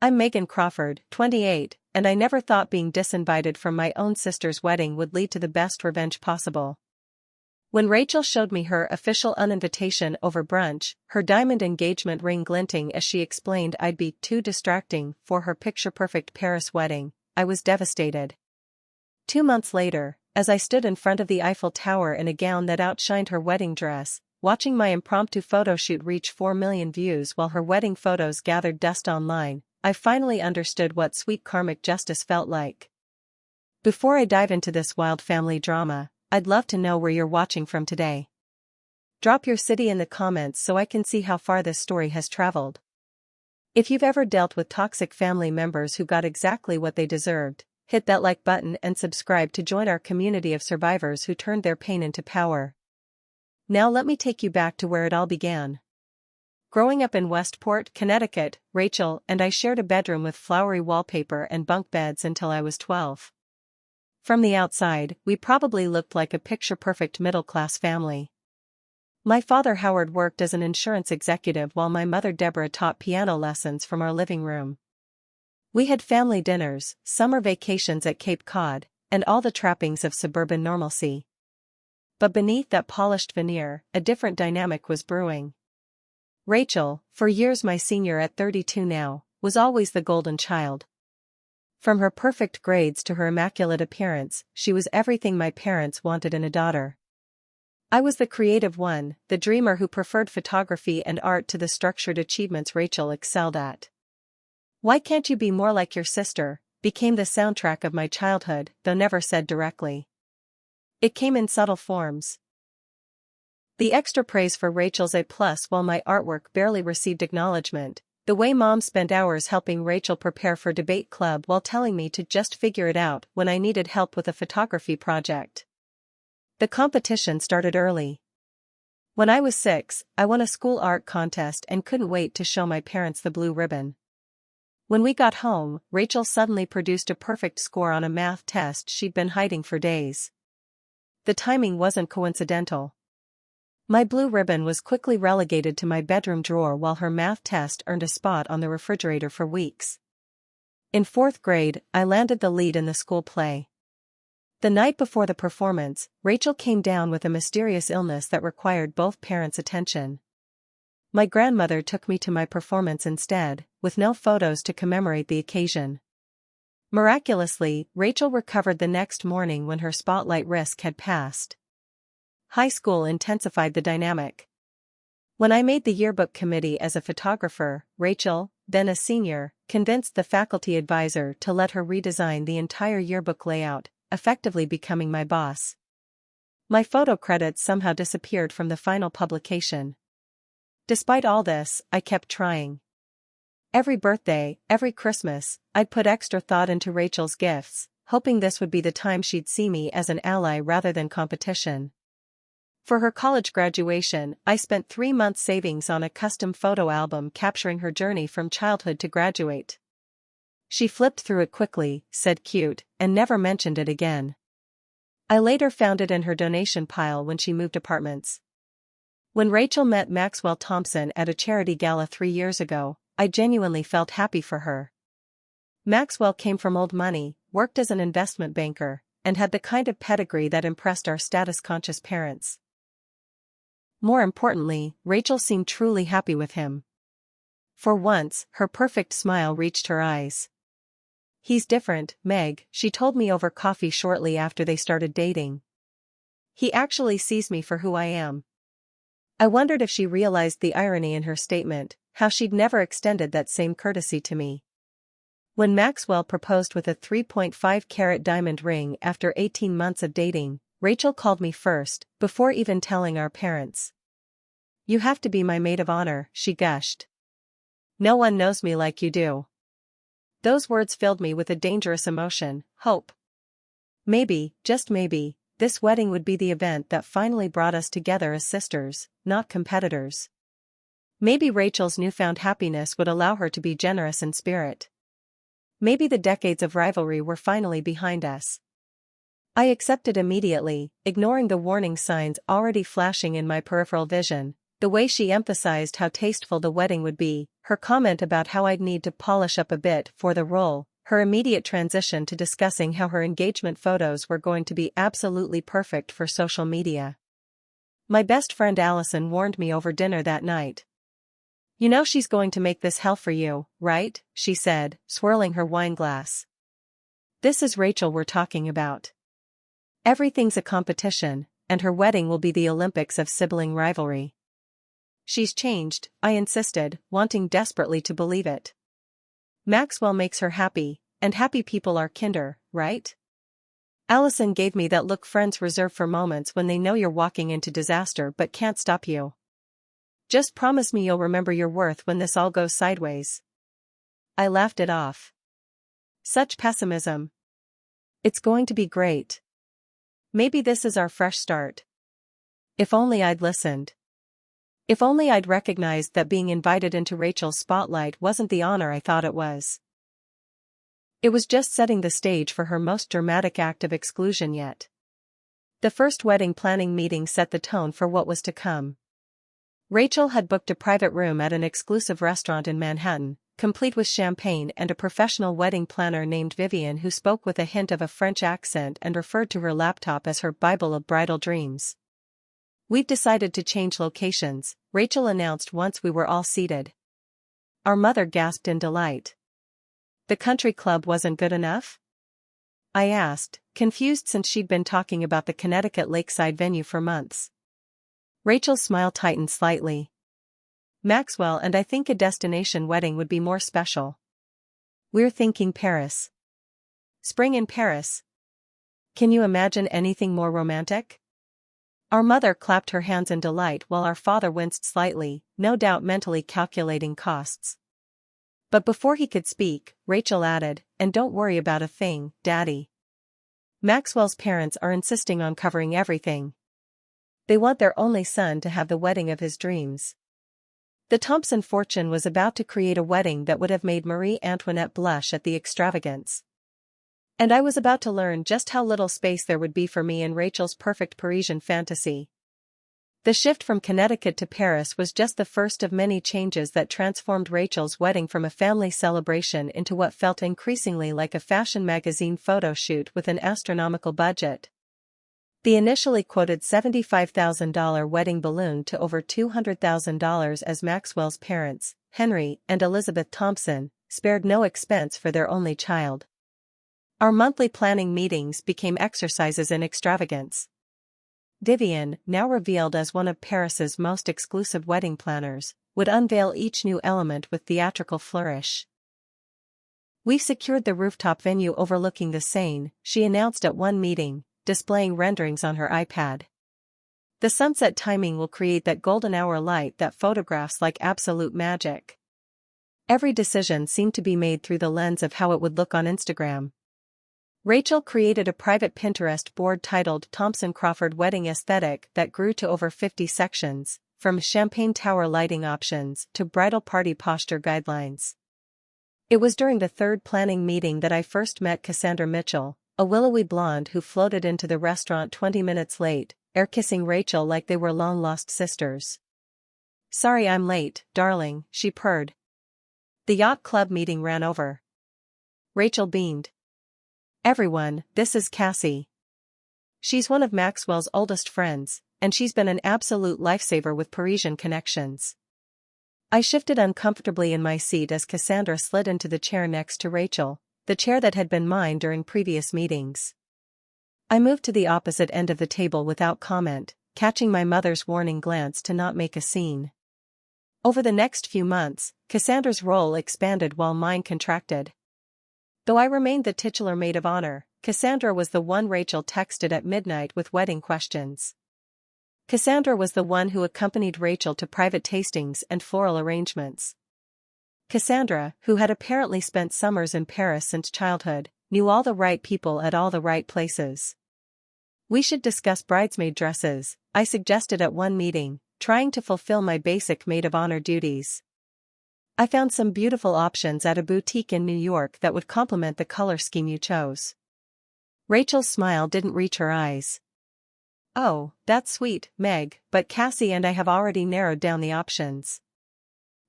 I'm Megan Crawford, 28, and I never thought being disinvited from my own sister's wedding would lead to the best revenge possible. When Rachel showed me her official uninvitation over brunch, her diamond engagement ring glinting as she explained I'd be too distracting for her picture-perfect Paris wedding, I was devastated. 2 months later, as I stood in front of the Eiffel Tower in a gown that outshined her wedding dress, watching my impromptu photoshoot reach 4 million views while her wedding photos gathered dust online, I finally understood what sweet karmic justice felt like. Before I dive into this wild family drama, I'd love to know where you're watching from today. Drop your city in the comments so I can see how far this story has traveled. If you've ever dealt with toxic family members who got exactly what they deserved, hit that like button and subscribe to join our community of survivors who turned their pain into power. Now let me take you back to where it all began. Growing up in Westport, Connecticut, Rachel and I shared a bedroom with flowery wallpaper and bunk beds until I was 12. From the outside, we probably looked like a picture-perfect middle-class family. My father Howard worked as an insurance executive while my mother Deborah taught piano lessons from our living room. We had family dinners, summer vacations at Cape Cod, and all the trappings of suburban normalcy. But beneath that polished veneer, a different dynamic was brewing. Rachel, for years my senior at 32 now, was always the golden child. From her perfect grades to her immaculate appearance, she was everything my parents wanted in a daughter. I was the creative one, the dreamer who preferred photography and art to the structured achievements Rachel excelled at. "Why can't you be more like your sister?" became the soundtrack of my childhood, though never said directly. It came in subtle forms. The extra praise for Rachel's A+ while my artwork barely received acknowledgement. The way Mom spent hours helping Rachel prepare for debate club while telling me to just figure it out when I needed help with a photography project. The competition started early. When I was 6, I won a school art contest and couldn't wait to show my parents the blue ribbon. When we got home, Rachel suddenly produced a perfect score on a math test she'd been hiding for days. The timing wasn't coincidental. My blue ribbon was quickly relegated to my bedroom drawer while her math test earned a spot on the refrigerator for weeks. In 4th grade, I landed the lead in the school play. The night before the performance, Rachel came down with a mysterious illness that required both parents' attention. My grandmother took me to my performance instead, with no photos to commemorate the occasion. Miraculously, Rachel recovered the next morning when her spotlight risk had passed. High school intensified the dynamic. When I made the yearbook committee as a photographer, Rachel, then a senior, convinced the faculty advisor to let her redesign the entire yearbook layout, effectively becoming my boss. My photo credits somehow disappeared from the final publication. Despite all this, I kept trying. Every birthday, every Christmas, I'd put extra thought into Rachel's gifts, hoping this would be the time she'd see me as an ally rather than competition. For her college graduation, I spent 3 months savings on a custom photo album capturing her journey from childhood to graduate. She flipped through it quickly, said cute, and never mentioned it again. I later found it in her donation pile when she moved apartments. When Rachel met Maxwell Thompson at a charity gala 3 years ago, I genuinely felt happy for her. Maxwell came from old money, worked as an investment banker, and had the kind of pedigree that impressed our status-conscious parents. More importantly, Rachel seemed truly happy with him. For once, her perfect smile reached her eyes. "He's different, Meg," she told me over coffee shortly after they started dating. "He actually sees me for who I am." I wondered if she realized the irony in her statement, how she'd never extended that same courtesy to me. When Maxwell proposed with a 3.5-carat diamond ring after 18 months of dating, Rachel called me first, before even telling our parents. "You have to be my maid of honor," she gushed. "No one knows me like you do." Those words filled me with a dangerous emotion, hope. Maybe, just maybe, this wedding would be the event that finally brought us together as sisters, not competitors. Maybe Rachel's newfound happiness would allow her to be generous in spirit. Maybe the decades of rivalry were finally behind us. I accepted immediately, ignoring the warning signs already flashing in my peripheral vision. The way she emphasized how tasteful the wedding would be, her comment about how I'd need to polish up a bit for the role, her immediate transition to discussing how her engagement photos were going to be absolutely perfect for social media. My best friend Allison warned me over dinner that night. "You know she's going to make this hell for you, right?" she said, swirling her wine glass. "This is Rachel we're talking about. Everything's a competition, and her wedding will be the Olympics of sibling rivalry." "She's changed," I insisted, wanting desperately to believe it. "Maxwell makes her happy, and happy people are kinder, right?" Allison gave me that look friends reserve for moments when they know you're walking into disaster but can't stop you. "Just promise me you'll remember your worth when this all goes sideways." I laughed it off. Such pessimism. "It's going to be great. Maybe this is our fresh start." If only I'd listened. If only I'd recognized that being invited into Rachel's spotlight wasn't the honor I thought it was. It was just setting the stage for her most dramatic act of exclusion yet. The first wedding planning meeting set the tone for what was to come. Rachel had booked a private room at an exclusive restaurant in Manhattan, complete with champagne and a professional wedding planner named Vivian who spoke with a hint of a French accent and referred to her laptop as her Bible of bridal dreams. "We've decided to change locations," Rachel announced once we were all seated. Our mother gasped in delight. "The country club wasn't good enough?" I asked, confused since she'd been talking about the Connecticut lakeside venue for months. Rachel's smile tightened slightly. "Maxwell and I think a destination wedding would be more special. We're thinking Paris." "Spring in Paris. Can you imagine anything more romantic?" Our mother clapped her hands in delight while our father winced slightly, no doubt mentally calculating costs. But before he could speak, Rachel added, "And don't worry about a thing, Daddy. Maxwell's parents are insisting on covering everything. They want their only son to have the wedding of his dreams." The Thompson fortune was about to create a wedding that would have made Marie Antoinette blush at the extravagance. And I was about to learn just how little space there would be for me in Rachel's perfect Parisian fantasy. The shift from Connecticut to Paris was just the first of many changes that transformed Rachel's wedding from a family celebration into what felt increasingly like a fashion magazine photo shoot with an astronomical budget. The initially quoted $75,000 wedding ballooned to over $200,000 as Maxwell's parents, Henry and Elizabeth Thompson, spared no expense for their only child. Our monthly planning meetings became exercises in extravagance. Vivian, now revealed as one of Paris's most exclusive wedding planners, would unveil each new element with theatrical flourish. "We've secured the rooftop venue overlooking the Seine," she announced at one meeting, displaying renderings on her iPad. "The sunset timing will create that golden hour light that photographs like absolute magic." Every decision seemed to be made through the lens of how it would look on Instagram. Rachel created a private Pinterest board titled Thompson Crawford Wedding Aesthetic that grew to over 50 sections, from champagne tower lighting options to bridal party posture guidelines. It was during the third planning meeting that I first met Cassandra Mitchell, a willowy blonde who floated into the restaurant 20 minutes late, air-kissing Rachel like they were long-lost sisters. "Sorry I'm late, darling," she purred. The yacht club meeting ran over. Rachel beamed. "Everyone, this is Cassie. She's one of Maxwell's oldest friends, and she's been an absolute lifesaver with Parisian connections." I shifted uncomfortably in my seat as Cassandra slid into the chair next to Rachel, the chair that had been mine during previous meetings. I moved to the opposite end of the table without comment, catching my mother's warning glance to not make a scene. Over the next few months, Cassandra's role expanded while mine contracted. Though I remained the titular maid of honor, Cassandra was the one Rachel texted at midnight with wedding questions. Cassandra was the one who accompanied Rachel to private tastings and floral arrangements. Cassandra, who had apparently spent summers in Paris since childhood, knew all the right people at all the right places. "We should discuss bridesmaid dresses," I suggested at one meeting, trying to fulfill my basic maid of honor duties. "I found some beautiful options at a boutique in New York that would complement the color scheme you chose." Rachel's smile didn't reach her eyes. "Oh, that's sweet, Meg, but Cassie and I have already narrowed down the options."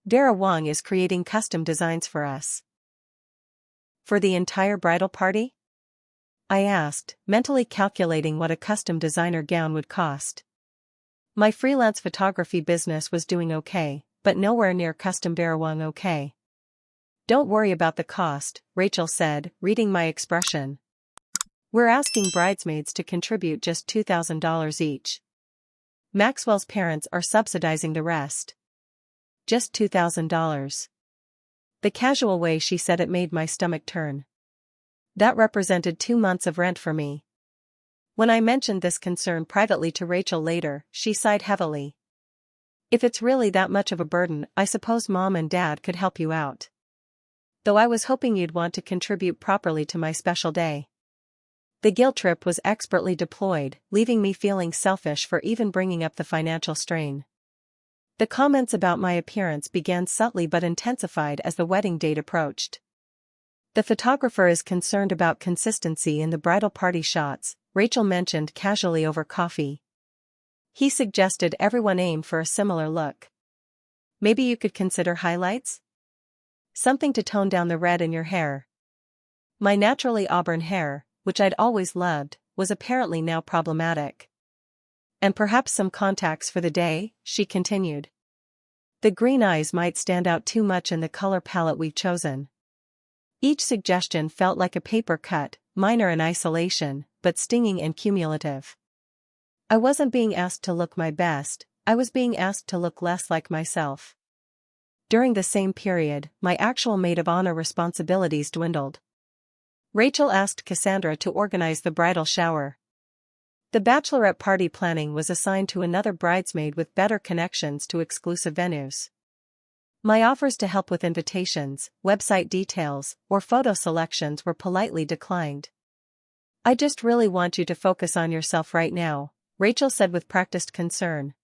Vera Wang is creating custom designs for us. For the entire bridal party? I asked, mentally calculating what a custom designer gown would cost. My freelance photography business was doing okay, but nowhere near custom Vera Wang okay. Don't worry about the cost, Rachel said, reading my expression. We're asking bridesmaids to contribute just $2,000 each. Maxwell's parents are subsidizing the rest. Just $2,000. The casual way she said it made my stomach turn. That represented 2 months of rent for me. When I mentioned this concern privately to Rachel later, she sighed heavily. If it's really that much of a burden, I suppose Mom and Dad could help you out. Though I was hoping you'd want to contribute properly to my special day. The guilt trip was expertly deployed, leaving me feeling selfish for even bringing up the financial strain. The comments about my appearance began subtly but intensified as the wedding date approached. The photographer is concerned about consistency in the bridal party shots, Rachel mentioned casually over coffee. He suggested everyone aim for a similar look. Maybe you could consider highlights? Something to tone down the red in your hair. My naturally auburn hair, which I'd always loved, was apparently now problematic. And perhaps some contacts for the day, she continued. The green eyes might stand out too much in the color palette we've chosen. Each suggestion felt like a paper cut, minor in isolation, but stinging and cumulative. I wasn't being asked to look my best, I was being asked to look less like myself. During the same period, my actual maid of honor responsibilities dwindled. Rachel asked Cassandra to organize the bridal shower. The bachelorette party planning was assigned to another bridesmaid with better connections to exclusive venues. My offers to help with invitations, website details, or photo selections were politely declined. I just really want you to focus on yourself right now, Rachel said with practiced concern.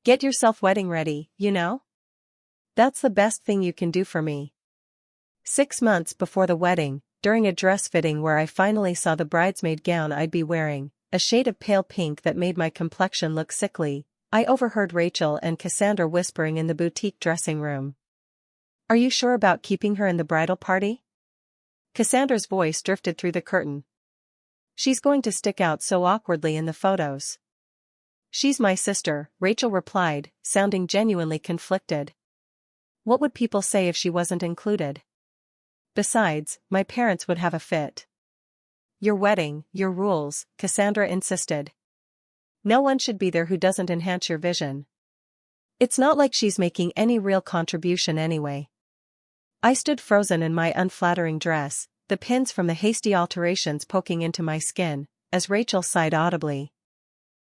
Get yourself wedding ready, you know? That's the best thing you can do for me. 6 months before the wedding, during a dress fitting where I finally saw the bridesmaid gown I'd be wearing, a shade of pale pink that made my complexion look sickly, I overheard Rachel and Cassandra whispering in the boutique dressing room. Are you sure about keeping her in the bridal party? Cassandra's voice drifted through the curtain. She's going to stick out so awkwardly in the photos. She's my sister, Rachel replied, sounding genuinely conflicted. What would people say if she wasn't included? Besides, my parents would have a fit. Your wedding, your rules, Cassandra insisted. No one should be there who doesn't enhance your vision. It's not like she's making any real contribution anyway. I stood frozen in my unflattering dress, the pins from the hasty alterations poking into my skin, as Rachel sighed audibly.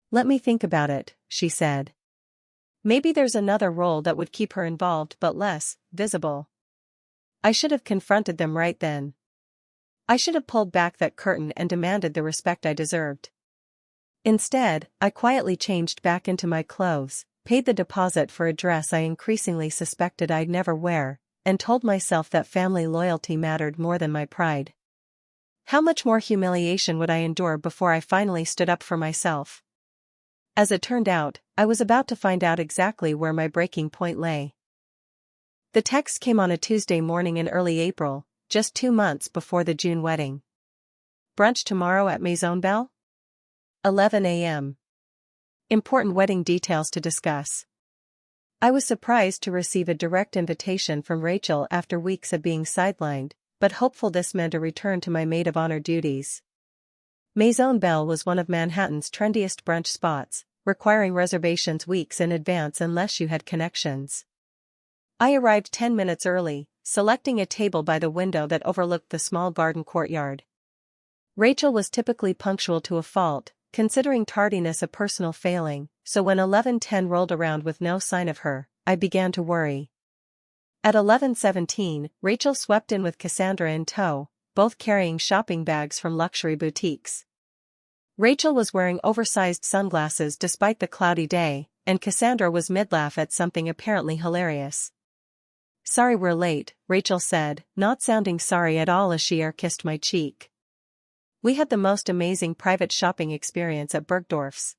Let me think about it, she said. Maybe there's another role that would keep her involved but less visible. I should have confronted them right then. I should have pulled back that curtain and demanded the respect I deserved. Instead, I quietly changed back into my clothes, paid the deposit for a dress I increasingly suspected I'd never wear, and told myself that family loyalty mattered more than my pride. How much more humiliation would I endure before I finally stood up for myself? As it turned out, I was about to find out exactly where my breaking point lay. The text came on a Tuesday morning in early April, just 2 months before the June wedding. Brunch tomorrow at Maison Belle? 11 a.m. Important wedding details to discuss. I was surprised to receive a direct invitation from Rachel after weeks of being sidelined, but hopeful this meant a return to my maid of honor duties. Maison Belle was one of Manhattan's trendiest brunch spots, requiring reservations weeks in advance unless you had connections. I arrived 10 minutes early, selecting a table by the window that overlooked the small garden courtyard. Rachel was typically punctual to a fault, considering tardiness a personal failing, so when 11:10 rolled around with no sign of her, I began to worry. At 11:17, Rachel swept in with Cassandra in tow, both carrying shopping bags from luxury boutiques. Rachel was wearing oversized sunglasses despite the cloudy day, and Cassandra was mid-laugh at something apparently hilarious. Sorry we're late, Rachel said, not sounding sorry at all as she air-kissed my cheek. We had the most amazing private shopping experience at Bergdorf's.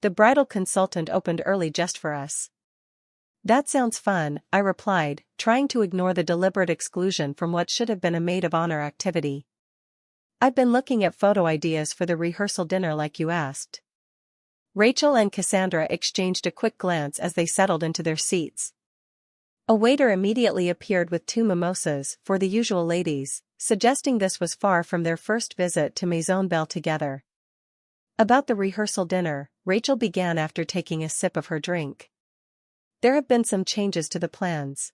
The bridal consultant opened early just for us. That sounds fun, I replied, trying to ignore the deliberate exclusion from what should have been a maid of honor activity. I've been looking at photo ideas for the rehearsal dinner like you asked. Rachel and Cassandra exchanged a quick glance as they settled into their seats. A waiter immediately appeared with 2 mimosas for the usual ladies, suggesting this was far from their first visit to Maison Belle together. About the rehearsal dinner, Rachel began after taking a sip of her drink. There have been some changes to the plans.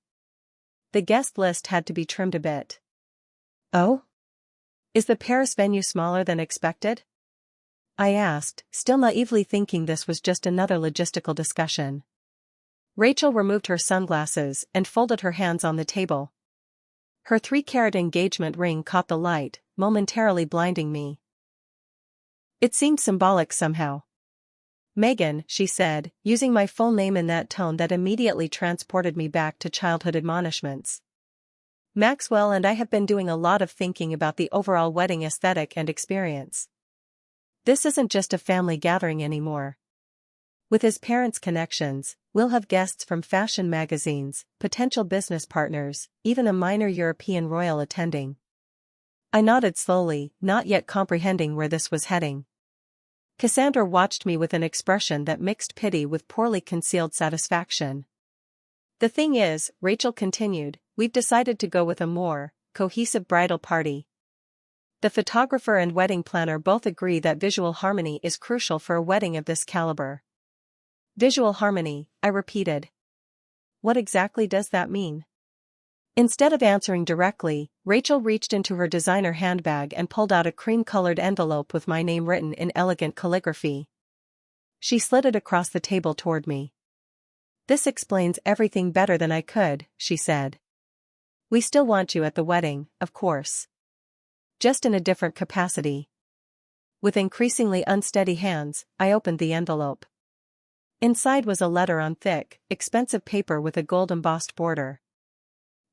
The guest list had to be trimmed a bit. Oh? Is the Paris venue smaller than expected? I asked, still naively thinking this was just another logistical discussion. Rachel removed her sunglasses and folded her hands on the table. Her 3-carat engagement ring caught the light, momentarily blinding me. It seemed symbolic somehow. Megan, she said, using my full name in that tone that immediately transported me back to childhood admonishments. Maxwell and I have been doing a lot of thinking about the overall wedding aesthetic and experience. This isn't just a family gathering anymore. With his parents' connections, we'll have guests from fashion magazines, potential business partners, even a minor European royal attending. I nodded slowly, not yet comprehending where this was heading. Cassandra watched me with an expression that mixed pity with poorly concealed satisfaction. The thing is, Rachel continued, we've decided to go with a more cohesive bridal party. The photographer and wedding planner both agree that visual harmony is crucial for a wedding of this caliber. Visual harmony, I repeated. What exactly does that mean? Instead of answering directly, Rachel reached into her designer handbag and pulled out a cream-colored envelope with my name written in elegant calligraphy. She slid it across the table toward me. This explains everything better than I could, she said. We still want you at the wedding, of course. Just in a different capacity. With increasingly unsteady hands, I opened the envelope. Inside was a letter on thick, expensive paper with a gold-embossed border.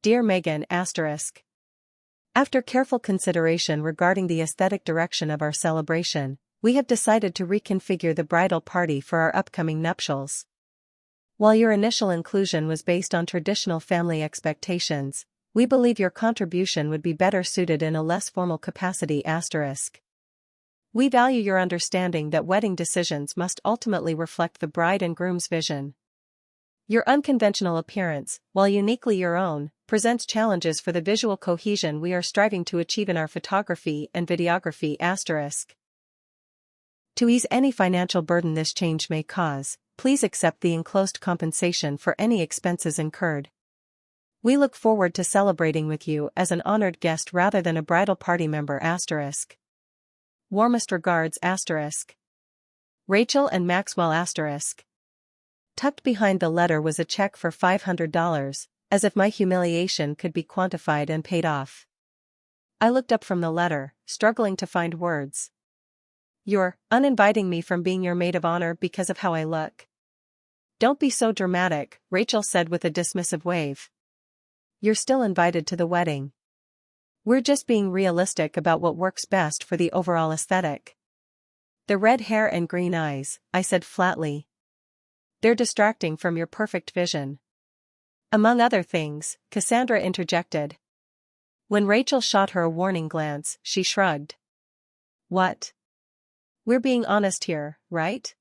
Dear Megan***. After careful consideration regarding the aesthetic direction of our celebration, we have decided to reconfigure the bridal party for our upcoming nuptials. While your initial inclusion was based on traditional family expectations, we believe your contribution would be better suited in a less formal capacity**. We value your understanding that wedding decisions must ultimately reflect the bride and groom's vision. Your unconventional appearance, while uniquely your own, presents challenges for the visual cohesion we are striving to achieve in our photography and videography**. To ease any financial burden this change may cause, please accept the enclosed compensation for any expenses incurred. We look forward to celebrating with you as an honored guest rather than a bridal party member**. Warmest regards**. Rachel and Maxwell**. Tucked behind the letter was a check for $500, as if my humiliation could be quantified and paid off. I looked up from the letter, struggling to find words. You're uninviting me from being your maid of honor because of how I look. Don't be so dramatic, Rachel said with a dismissive wave. You're still invited to the wedding. We're just being realistic about what works best for the overall aesthetic. The red hair and green eyes, I said flatly. They're distracting from your perfect vision. Among other things, Cassandra interjected. When Rachel shot her a warning glance, she shrugged. What? We're being honest here, right?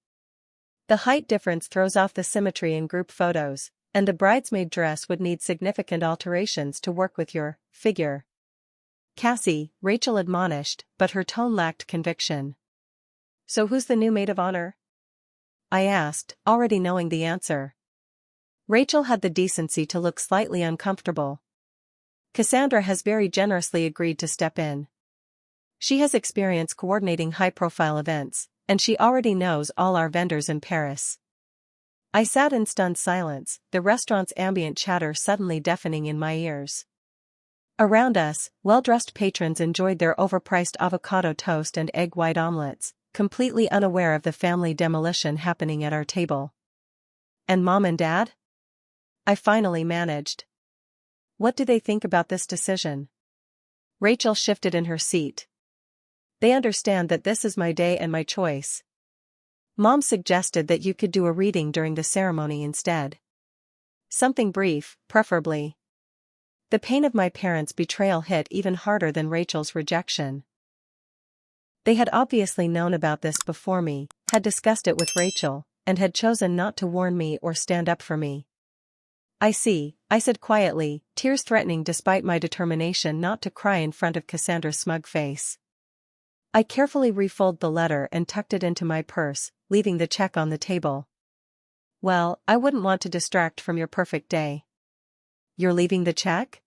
The height difference throws off the symmetry in group photos, and the bridesmaid dress would need significant alterations to work with your figure. Cassie, Rachel admonished, but her tone lacked conviction. So who's the new maid of honor? I asked, already knowing the answer. Rachel had the decency to look slightly uncomfortable. Cassandra has very generously agreed to step in. She has experience coordinating high-profile events, and she already knows all our vendors in Paris. I sat in stunned silence, the restaurant's ambient chatter suddenly deafening in my ears. Around us, well-dressed patrons enjoyed their overpriced avocado toast and egg white omelets, completely unaware of the family demolition happening at our table. And Mom and Dad? I finally managed. What do they think about this decision? Rachel shifted in her seat. They understand that this is my day and my choice. Mom suggested that you could do a reading during the ceremony instead. Something brief, preferably. The pain of my parents' betrayal hit even harder than Rachel's rejection. They had obviously known about this before me, had discussed it with Rachel, and had chosen not to warn me or stand up for me. I see, I said quietly, tears threatening despite my determination not to cry in front of Cassandra's smug face. I carefully refolded the letter and tucked it into my purse, leaving the check on the table. Well, I wouldn't want to distract from your perfect day. You're leaving the check?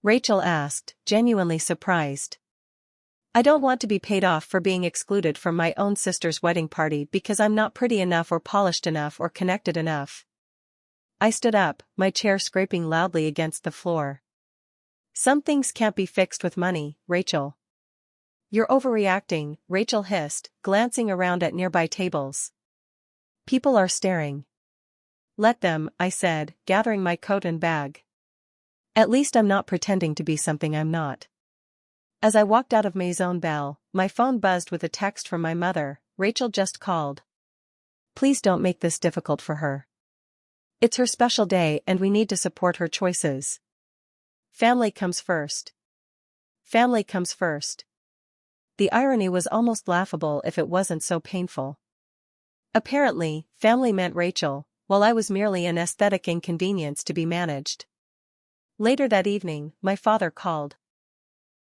Rachel asked, genuinely surprised. I don't want to be paid off for being excluded from my own sister's wedding party because I'm not pretty enough or polished enough or connected enough. I stood up, my chair scraping loudly against the floor. Some things can't be fixed with money, Rachel. You're overreacting, Rachel hissed, glancing around at nearby tables. People are staring. Let them, I said, gathering my coat and bag. At least I'm not pretending to be something I'm not. As I walked out of Maison Belle, my phone buzzed with a text from my mother. Rachel just called. Please don't make this difficult for her. It's her special day and we need to support her choices. Family comes first. Family comes first. The irony was almost laughable if it wasn't so painful. Apparently, family meant Rachel, while I was merely an aesthetic inconvenience to be managed. Later that evening, my father called.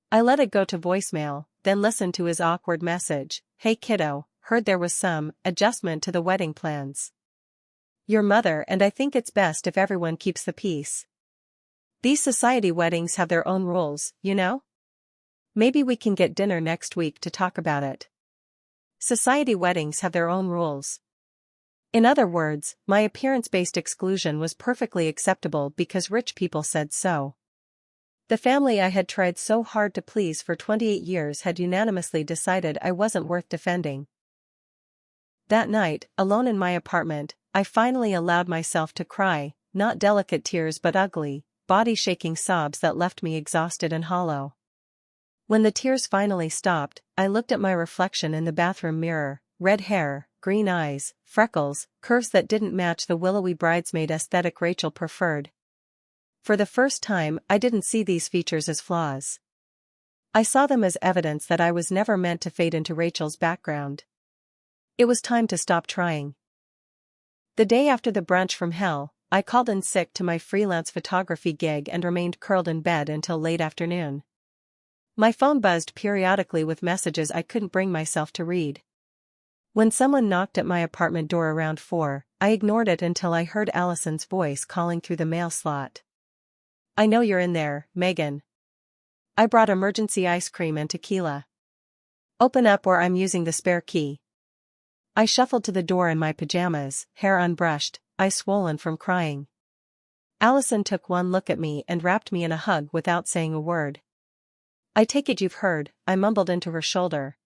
I let it go to voicemail, then listened to his awkward message. Hey kiddo, heard there was some adjustment to the wedding plans. Your mother and I think it's best if everyone keeps the peace. These society weddings have their own rules, you know? Maybe we can get dinner next week to talk about it. Society weddings have their own rules. In other words, my appearance-based exclusion was perfectly acceptable because rich people said so. The family I had tried so hard to please for 28 years had unanimously decided I wasn't worth defending. That night, alone in my apartment, I finally allowed myself to cry, not delicate tears but ugly, body-shaking sobs that left me exhausted and hollow. When the tears finally stopped, I looked at my reflection in the bathroom mirror, red hair, green eyes, freckles, curves that didn't match the willowy bridesmaid aesthetic Rachel preferred. For the first time, I didn't see these features as flaws. I saw them as evidence that I was never meant to fade into Rachel's background. It was time to stop trying. The day after the brunch from hell, I called in sick to my freelance photography gig and remained curled in bed until late afternoon. My phone buzzed periodically with messages I couldn't bring myself to read. When someone knocked at my apartment door around 4, I ignored it until I heard Allison's voice calling through the mail slot. I know you're in there, Megan. I brought emergency ice cream and tequila. Open up or I'm using the spare key. I shuffled to the door in my pajamas, hair unbrushed, eyes swollen from crying. Allison took one look at me and wrapped me in a hug without saying a word. I take it you've heard, I mumbled into her shoulder.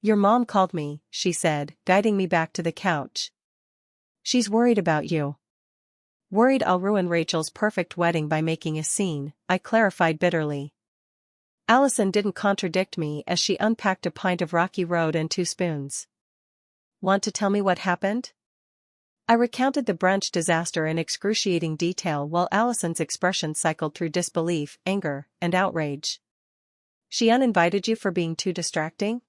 Your mom called me, she said, guiding me back to the couch. She's worried about you. Worried I'll ruin Rachel's perfect wedding by making a scene, I clarified bitterly. Allison didn't contradict me as she unpacked a pint of Rocky Road and 2 spoons. Want to tell me what happened? I recounted the brunch disaster in excruciating detail while Allison's expression cycled through disbelief, anger, and outrage. She uninvited you for being too distracting?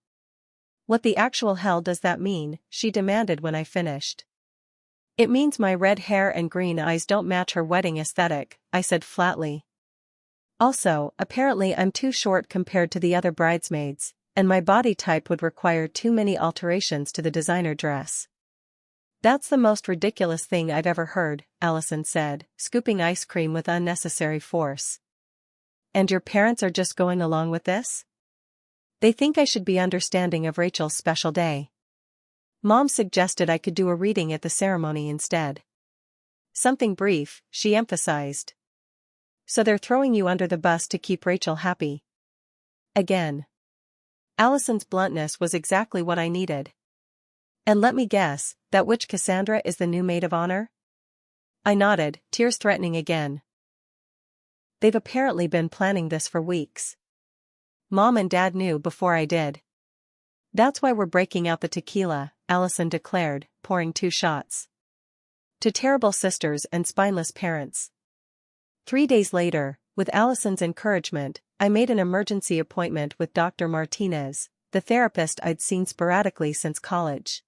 What the actual hell does that mean? She demanded when I finished. It means my red hair and green eyes don't match her wedding aesthetic, I said flatly. Also, apparently I'm too short compared to the other bridesmaids, and my body type would require too many alterations to the designer dress. That's the most ridiculous thing I've ever heard, Allison said, scooping ice cream with unnecessary force. And your parents are just going along with this? They think I should be understanding of Rachel's special day. Mom suggested I could do a reading at the ceremony instead. Something brief, she emphasized. So they're throwing you under the bus to keep Rachel happy. Again. Allison's bluntness was exactly what I needed. And let me guess, that witch Cassandra is the new maid of honor? I nodded, tears threatening again. They've apparently been planning this for weeks. Mom and Dad knew before I did. That's why we're breaking out the tequila, Allison declared, pouring 2 shots. To terrible sisters and spineless parents. 3 days later, with Allison's encouragement, I made an emergency appointment with Dr. Martinez, the therapist I'd seen sporadically since college.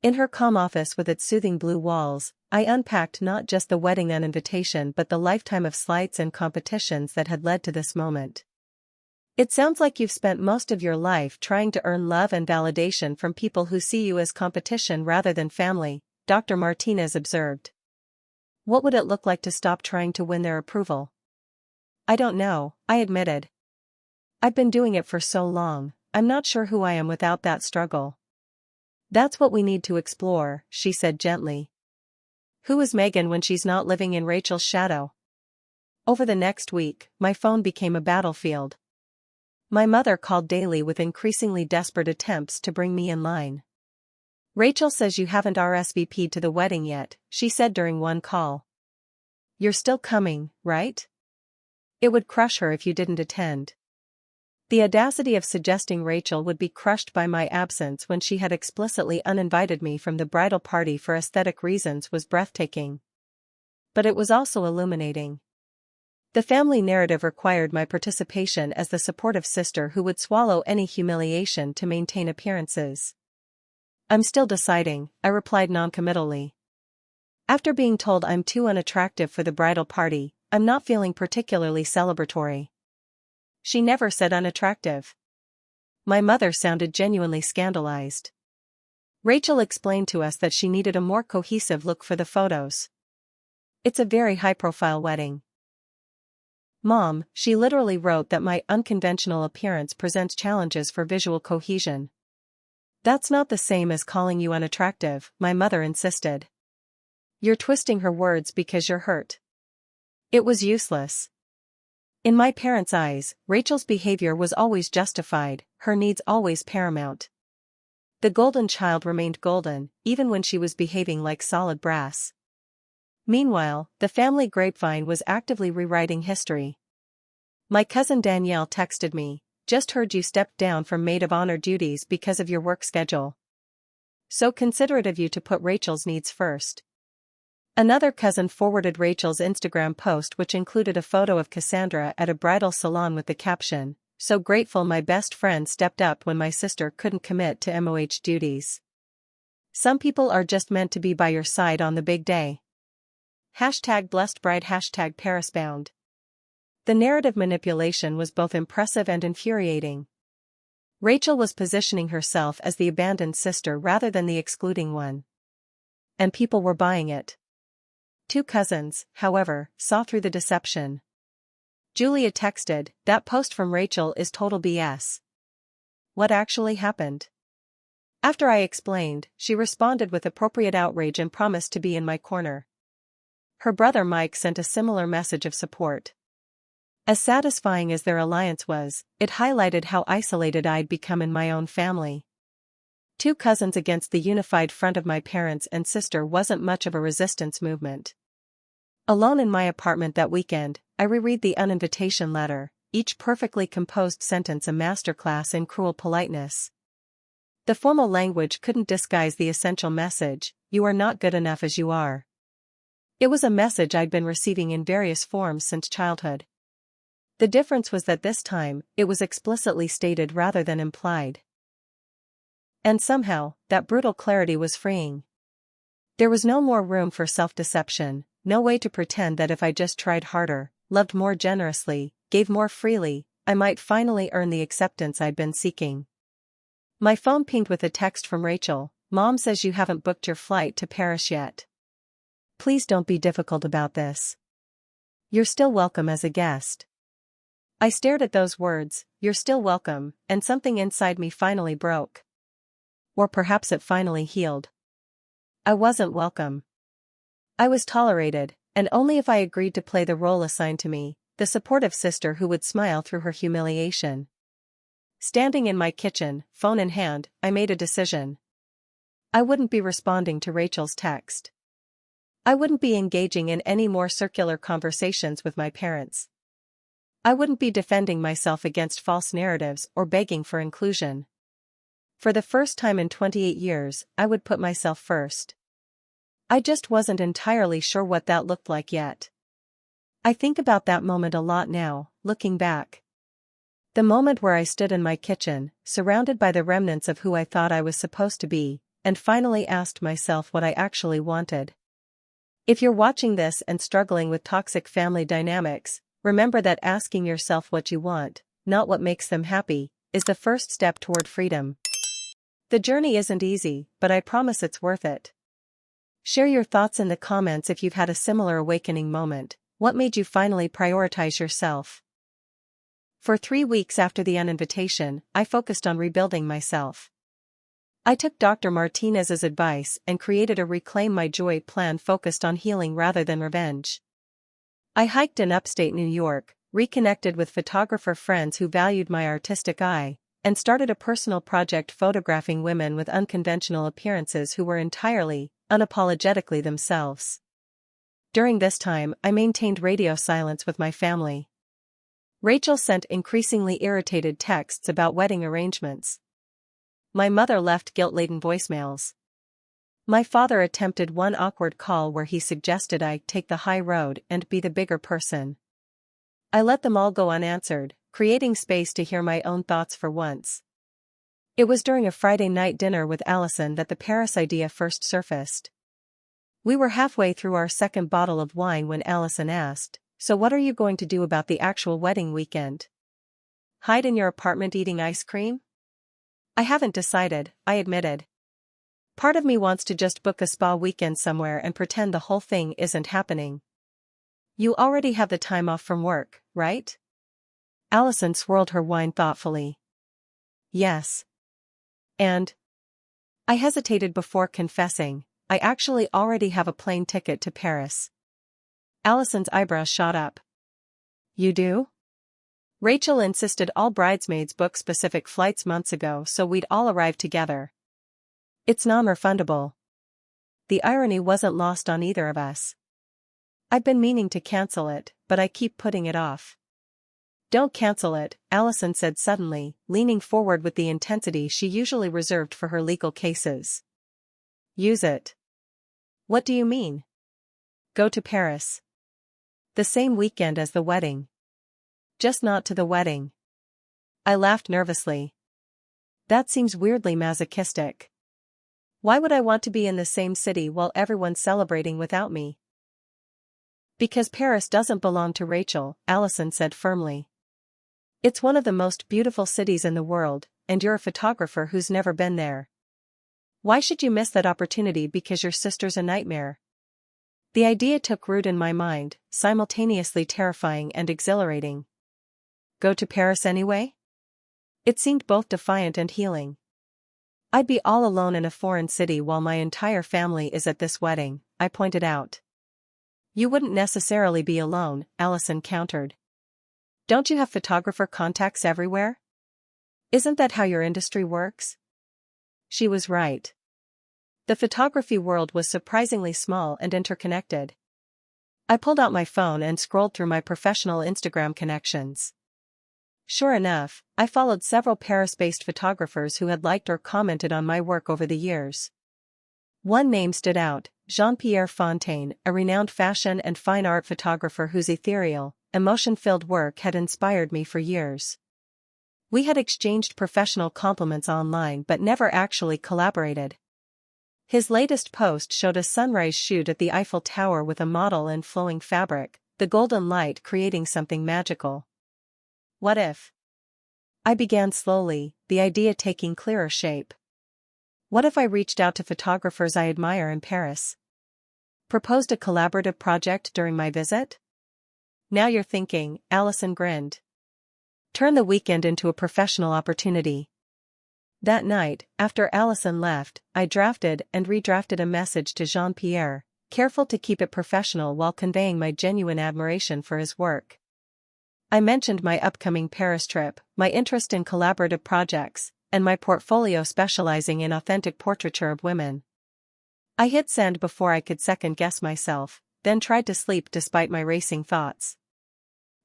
In her calm office with its soothing blue walls, I unpacked not just the wedding and invitation but the lifetime of slights and competitions that had led to this moment. "It sounds like you've spent most of your life trying to earn love and validation from people who see you as competition rather than family," Dr. Martinez observed. "What would it look like to stop trying to win their approval?" "I don't know," I admitted. "I've been doing it for so long, I'm not sure who I am without that struggle." "That's what we need to explore," she said gently. "Who is Megan when she's not living in Rachel's shadow?" Over the next week, my phone became a battlefield. My mother called daily with increasingly desperate attempts to bring me in line. "Rachel says you haven't RSVP'd to the wedding yet," she said during one call. "You're still coming, right? It would crush her if you didn't attend." The audacity of suggesting Rachel would be crushed by my absence when she had explicitly uninvited me from the bridal party for aesthetic reasons was breathtaking. But it was also illuminating. The family narrative required my participation as the supportive sister who would swallow any humiliation to maintain appearances. "I'm still deciding," I replied noncommittally. "After being told I'm too unattractive for the bridal party, I'm not feeling particularly celebratory." "She never said unattractive." My mother sounded genuinely scandalized. "Rachel explained to us that she needed a more cohesive look for the photos. It's a very high-profile wedding." "Mom, she literally wrote that my unconventional appearance presents challenges for visual cohesion." "That's not the same as calling you unattractive," my mother insisted. "You're twisting her words because you're hurt." It was useless. In my parents' eyes, Rachel's behavior was always justified, her needs always paramount. The golden child remained golden, even when she was behaving like solid brass. Meanwhile, the family grapevine was actively rewriting history. My cousin Danielle texted me, "Just heard you stepped down from maid of honor duties because of your work schedule. So considerate of you to put Rachel's needs first." Another cousin forwarded Rachel's Instagram post, which included a photo of Cassandra at a bridal salon with the caption, "So grateful my best friend stepped up when my sister couldn't commit to MOH duties. Some people are just meant to be by your side on the big day." #BlessedBride #ParisBound. The narrative manipulation was both impressive and infuriating. Rachel was positioning herself as the abandoned sister rather than the excluding one. And people were buying it. Two cousins, however, saw through the deception. Julia texted, "That post from Rachel is total BS. What actually happened?" After I explained, she responded with appropriate outrage and promised to be in my corner. Her brother Mike sent a similar message of support. As satisfying as their alliance was, it highlighted how isolated I'd become in my own family. Two cousins against the unified front of my parents and sister wasn't much of a resistance movement. Alone in my apartment that weekend, I reread the uninvitation letter, each perfectly composed sentence a masterclass in cruel politeness. The formal language couldn't disguise the essential message, "You are not good enough as you are." It was a message I'd been receiving in various forms since childhood. The difference was that this time, it was explicitly stated rather than implied. And somehow, that brutal clarity was freeing. There was no more room for self-deception, no way to pretend that if I just tried harder, loved more generously, gave more freely, I might finally earn the acceptance I'd been seeking. My phone pinged with a text from Rachel, "Mom says you haven't booked your flight to Paris yet. Please don't be difficult about this. You're still welcome as a guest." I stared at those words, "You're still welcome," and something inside me finally broke. Or perhaps it finally healed. I wasn't welcome. I was tolerated, and only if I agreed to play the role assigned to me, the supportive sister who would smile through her humiliation. Standing in my kitchen, phone in hand, I made a decision. I wouldn't be responding to Rachel's text. I wouldn't be engaging in any more circular conversations with my parents. I wouldn't be defending myself against false narratives or begging for inclusion. For the first time in 28 years, I would put myself first. I just wasn't entirely sure what that looked like yet. I think about that moment a lot now, looking back. The moment where I stood in my kitchen, surrounded by the remnants of who I thought I was supposed to be, and finally asked myself what I actually wanted. If you're watching this and struggling with toxic family dynamics, remember that asking yourself what you want, not what makes them happy, is the first step toward freedom. The journey isn't easy, but I promise it's worth it. Share your thoughts in the comments if you've had a similar awakening moment. What made you finally prioritize yourself? For 3 weeks after the uninvitation, I focused on rebuilding myself. I took Dr. Martinez's advice and created a Reclaim My Joy plan focused on healing rather than revenge. I hiked in upstate New York, reconnected with photographer friends who valued my artistic eye, and started a personal project photographing women with unconventional appearances who were entirely, unapologetically themselves. During this time, I maintained radio silence with my family. Rachel sent increasingly irritated texts about wedding arrangements. My mother left guilt-laden voicemails. My father attempted one awkward call where he suggested I take the high road and be the bigger person. I let them all go unanswered, creating space to hear my own thoughts for once. It was during a Friday night dinner with Allison that the Paris idea first surfaced. We were halfway through our second bottle of wine when Allison asked, "So what are you going to do about the actual wedding weekend? Hide in your apartment eating ice cream?" "I haven't decided," I admitted. "Part of me wants to just book a spa weekend somewhere and pretend the whole thing isn't happening." "You already have the time off from work, right?" Allison swirled her wine thoughtfully. "Yes. And?" I hesitated before confessing, "I actually already have a plane ticket to Paris." Allison's eyebrows shot up. "You do?" "Rachel insisted all bridesmaids book specific flights months ago so we'd all arrive together. It's non-refundable." The irony wasn't lost on either of us. "I've been meaning to cancel it, but I keep putting it off." "Don't cancel it," Allison said suddenly, leaning forward with the intensity she usually reserved for her legal cases. "Use it." "What do you mean?" "Go to Paris. The same weekend as the wedding." "Just not to the wedding." I laughed nervously. "That seems weirdly masochistic. Why would I want to be in the same city while everyone's celebrating without me?" "Because Paris doesn't belong to Rachel," Allison said firmly. "It's one of the most beautiful cities in the world, and you're a photographer who's never been there. Why should you miss that opportunity because your sister's a nightmare?" The idea took root in my mind, simultaneously terrifying and exhilarating. Go to Paris anyway? It seemed both defiant and healing. "I'd be all alone in a foreign city while my entire family is at this wedding," I pointed out. "You wouldn't necessarily be alone," Allison countered. "Don't you have photographer contacts everywhere? Isn't that how your industry works?" She was right. The photography world was surprisingly small and interconnected. I pulled out my phone and scrolled through my professional Instagram connections. Sure enough, I followed several Paris-based photographers who had liked or commented on my work over the years. One name stood out, Jean-Pierre Fontaine, a renowned fashion and fine art photographer whose ethereal, emotion-filled work had inspired me for years. We had exchanged professional compliments online but never actually collaborated. His latest post showed a sunrise shoot at the Eiffel Tower with a model in flowing fabric, the golden light creating something magical. What if? I began slowly, the idea taking clearer shape. What if I reached out to photographers I admire in Paris? Proposed a collaborative project during my visit? Now you're thinking, Allison grinned. Turn the weekend into a professional opportunity. That night, after Allison left, I drafted and redrafted a message to Jean-Pierre, careful to keep it professional while conveying my genuine admiration for his work. I mentioned my upcoming Paris trip, my interest in collaborative projects, and my portfolio specializing in authentic portraiture of women. I hit send before I could second-guess myself, then tried to sleep despite my racing thoughts.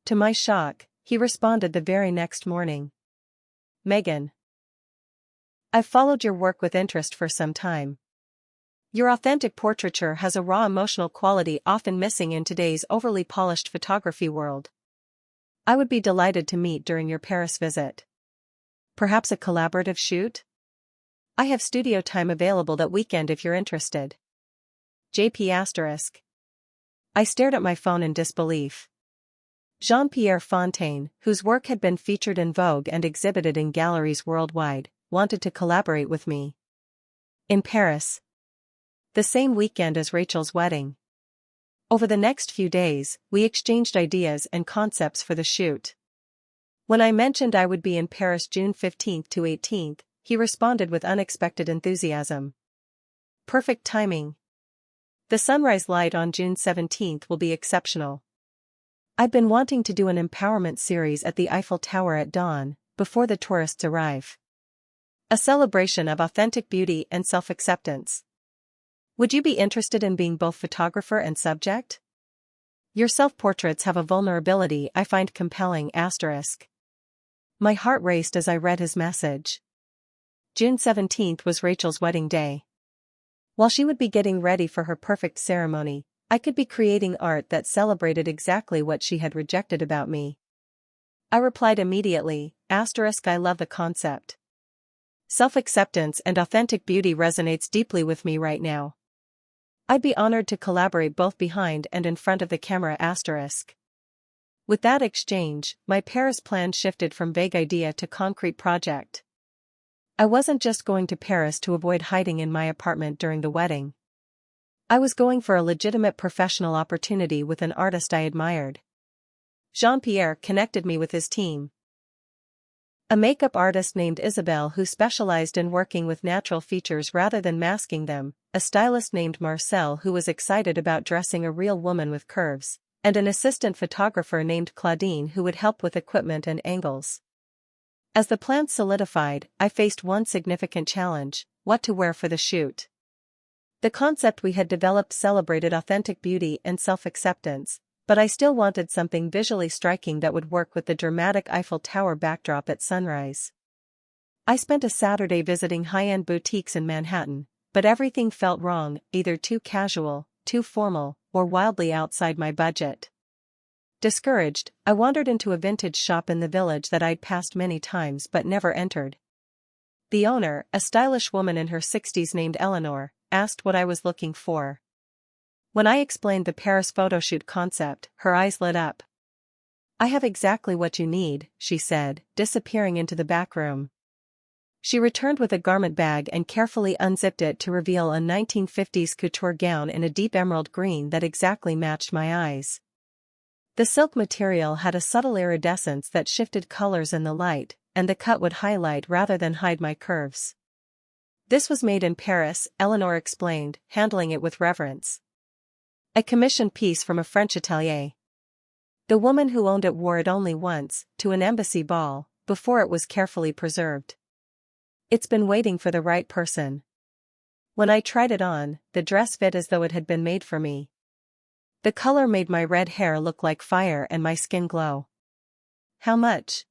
To my shock, he responded the very next morning. "Megan, I've followed your work with interest for some time. Your authentic portraiture has a raw emotional quality often missing in today's overly polished photography world. I would be delighted to meet during your Paris visit. Perhaps a collaborative shoot? I have studio time available that weekend if you're interested. JP***. I stared at my phone in disbelief. Jean-Pierre Fontaine, whose work had been featured in Vogue and exhibited in galleries worldwide, wanted to collaborate with me. In Paris. The same weekend as Rachel's wedding. Over the next few days, we exchanged ideas and concepts for the shoot. When I mentioned I would be in Paris June 15th to 18th, he responded with unexpected enthusiasm. Perfect timing. The sunrise light on June 17th will be exceptional. I've been wanting to do an empowerment series at the Eiffel Tower at dawn, before the tourists arrive. A celebration of authentic beauty and self-acceptance. Would you be interested in being both photographer and subject? Your self-portraits have a vulnerability I find compelling. My heart raced as I read his message. June 17th was Rachel's wedding day. While she would be getting ready for her perfect ceremony, I could be creating art that celebrated exactly what she had rejected about me. I replied immediately, I love the concept. Self-acceptance and authentic beauty resonates deeply with me right now. I'd be honored to collaborate both behind and in front of the camera. With that exchange, my Paris plan shifted from vague idea to concrete project. I wasn't just going to Paris to avoid hiding in my apartment during the wedding. I was going for a legitimate professional opportunity with an artist I admired. Jean-Pierre connected me with his team. A makeup artist named Isabelle who specialized in working with natural features rather than masking them, a stylist named Marcel who was excited about dressing a real woman with curves, and an assistant photographer named Claudine who would help with equipment and angles. As the plans solidified, I faced one significant challenge: what to wear for the shoot. The concept we had developed celebrated authentic beauty and self-acceptance, but I still wanted something visually striking that would work with the dramatic Eiffel Tower backdrop at sunrise. I spent a Saturday visiting high-end boutiques in Manhattan, but everything felt wrong, either too casual, too formal, or wildly outside my budget. Discouraged, I wandered into a vintage shop in the village that I'd passed many times but never entered. The owner, a stylish woman in her 60s named Eleanor, asked what I was looking for. When I explained the Paris photoshoot concept, her eyes lit up. I have exactly what you need, she said, disappearing into the back room. She returned with a garment bag and carefully unzipped it to reveal a 1950s couture gown in a deep emerald green that exactly matched my eyes. The silk material had a subtle iridescence that shifted colors in the light, and the cut would highlight rather than hide my curves. This was made in Paris, Eleanor explained, handling it with reverence. A commissioned piece from a French atelier. The woman who owned it wore it only once, to an embassy ball, before it was carefully preserved. It's been waiting for the right person. When I tried it on, the dress fit as though it had been made for me. The color made my red hair look like fire and my skin glow. How much?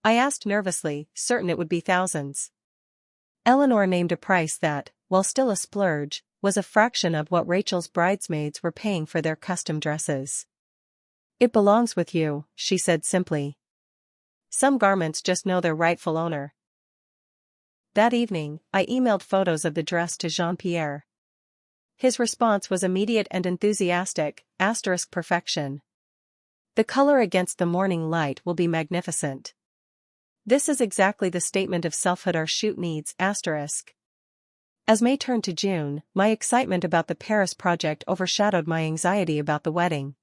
I asked nervously, certain it would be thousands. Eleanor named a price that, while still a splurge, was a fraction of what Rachel's bridesmaids were paying for their custom dresses. It belongs with you, she said simply. Some garments just know their rightful owner. That evening, I emailed photos of the dress to Jean-Pierre. His response was immediate and enthusiastic, perfection. The color against the morning light will be magnificent. This is exactly the statement of selfhood our shoot needs, As May turned to June, my excitement about the Paris project overshadowed my anxiety about the wedding.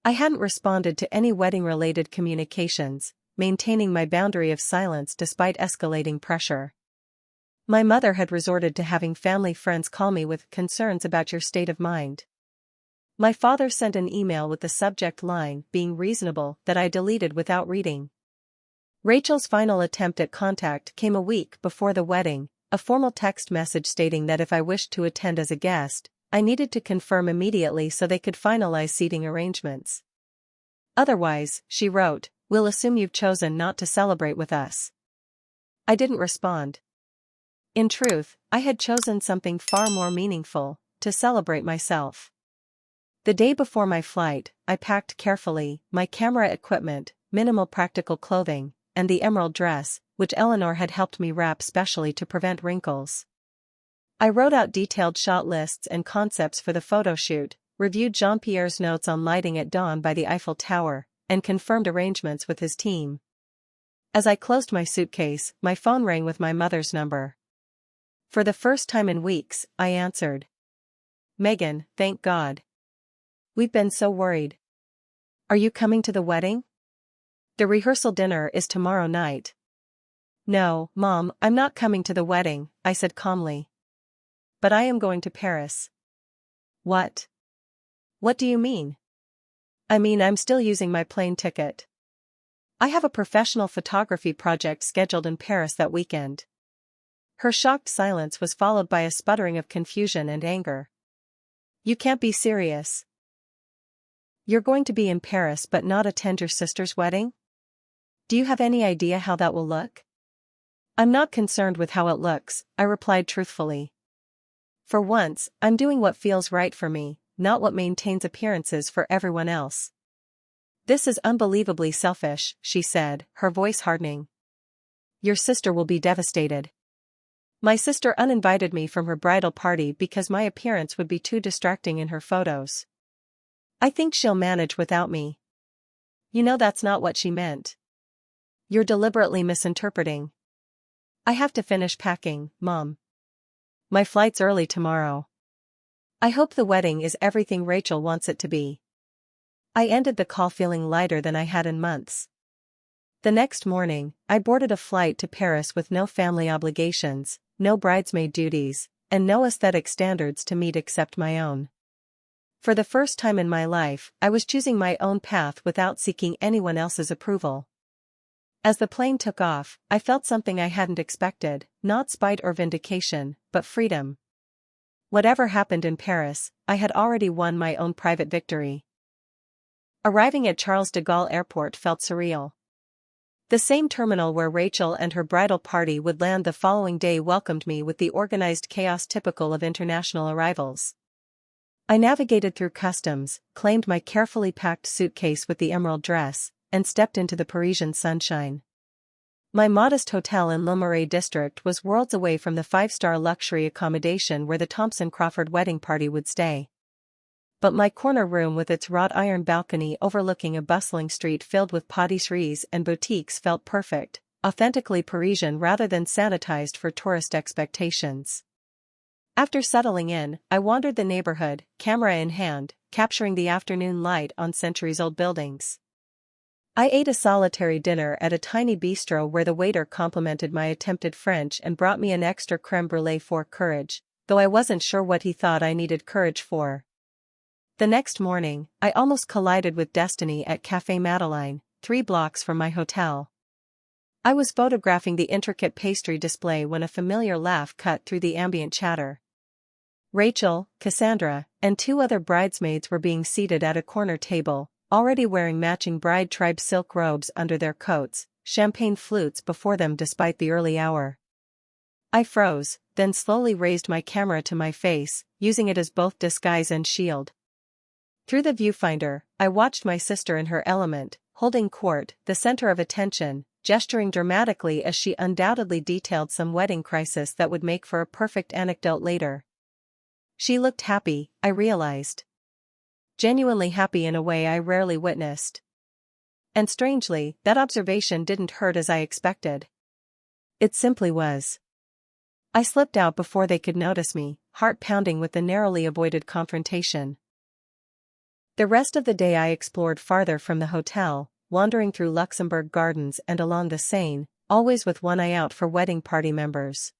I hadn't responded to any wedding-related communications, maintaining my boundary of silence despite escalating pressure. My mother had resorted to having family friends call me with concerns about your state of mind. My father sent an email with the subject line, being reasonable, that I deleted without reading. Rachel's final attempt at contact came a week before the wedding, a formal text message stating that if I wished to attend as a guest, I needed to confirm immediately so they could finalize seating arrangements. Otherwise, she wrote, we'll assume you've chosen not to celebrate with us. I didn't respond. In truth, I had chosen something far more meaningful: to celebrate myself. The day before my flight, I packed carefully: my camera equipment, minimal practical clothing, and the emerald dress, which Eleanor had helped me wrap specially to prevent wrinkles. I wrote out detailed shot lists and concepts for the photoshoot, reviewed Jean-Pierre's notes on lighting at dawn by the Eiffel Tower, and confirmed arrangements with his team. As I closed my suitcase, my phone rang with my mother's number. For the first time in weeks, I answered. "Megan, thank God. We've been so worried. Are you coming to the wedding?" "The rehearsal dinner is tomorrow night." "No, Mom, I'm not coming to the wedding," I said calmly. "But I am going to Paris." "What? What do you mean?" "I mean I'm still using my plane ticket. I have a professional photography project scheduled in Paris that weekend." Her shocked silence was followed by a sputtering of confusion and anger. "You can't be serious. You're going to be in Paris but not attend your sister's wedding? Do you have any idea how that will look?" "I'm not concerned with how it looks," I replied truthfully. "For once, I'm doing what feels right for me, not what maintains appearances for everyone else." "This is unbelievably selfish," she said, her voice hardening. "Your sister will be devastated." "My sister uninvited me from her bridal party because my appearance would be too distracting in her photos. I think she'll manage without me." "You know that's not what she meant. You're deliberately misinterpreting." "I have to finish packing, Mom. My flight's early tomorrow. I hope the wedding is everything Rachel wants it to be." I ended the call feeling lighter than I had in months. The next morning, I boarded a flight to Paris with no family obligations, no bridesmaid duties, and no aesthetic standards to meet except my own. For the first time in my life, I was choosing my own path without seeking anyone else's approval. As the plane took off, I felt something I hadn't expected: not spite or vindication, but freedom. Whatever happened in Paris, I had already won my own private victory. Arriving at Charles de Gaulle Airport felt surreal. The same terminal where Rachel and her bridal party would land the following day welcomed me with the organized chaos typical of international arrivals. I navigated through customs, claimed my carefully packed suitcase with the emerald dress, and stepped into the Parisian sunshine. My modest hotel in Le Marais district was worlds away from the five-star luxury accommodation where the Thompson Crawford wedding party would stay. But my corner room with its wrought iron balcony overlooking a bustling street filled with patisseries and boutiques felt perfect, authentically Parisian rather than sanitized for tourist expectations. After settling in, I wandered the neighborhood, camera in hand, capturing the afternoon light on centuries-old buildings. I ate a solitary dinner at a tiny bistro where the waiter complimented my attempted French and brought me an extra crème brûlée for courage, though I wasn't sure what he thought I needed courage for. The next morning, I almost collided with destiny at Café Madeleine, 3 blocks from my hotel. I was photographing the intricate pastry display when a familiar laugh cut through the ambient chatter. Rachel, Cassandra, and 2 other bridesmaids were being seated at a corner table, already wearing matching bride tribe silk robes under their coats, champagne flutes before them despite the early hour. I froze, then slowly raised my camera to my face, using it as both disguise and shield. Through the viewfinder, I watched my sister in her element, holding court, the center of attention, gesturing dramatically as she undoubtedly detailed some wedding crisis that would make for a perfect anecdote later. She looked happy, I realized. Genuinely happy in a way I rarely witnessed. And strangely, that observation didn't hurt as I expected. It simply was. I slipped out before they could notice me, heart pounding with the narrowly avoided confrontation. The rest of the day I explored farther from the hotel, wandering through Luxembourg Gardens and along the Seine, always with one eye out for wedding party members.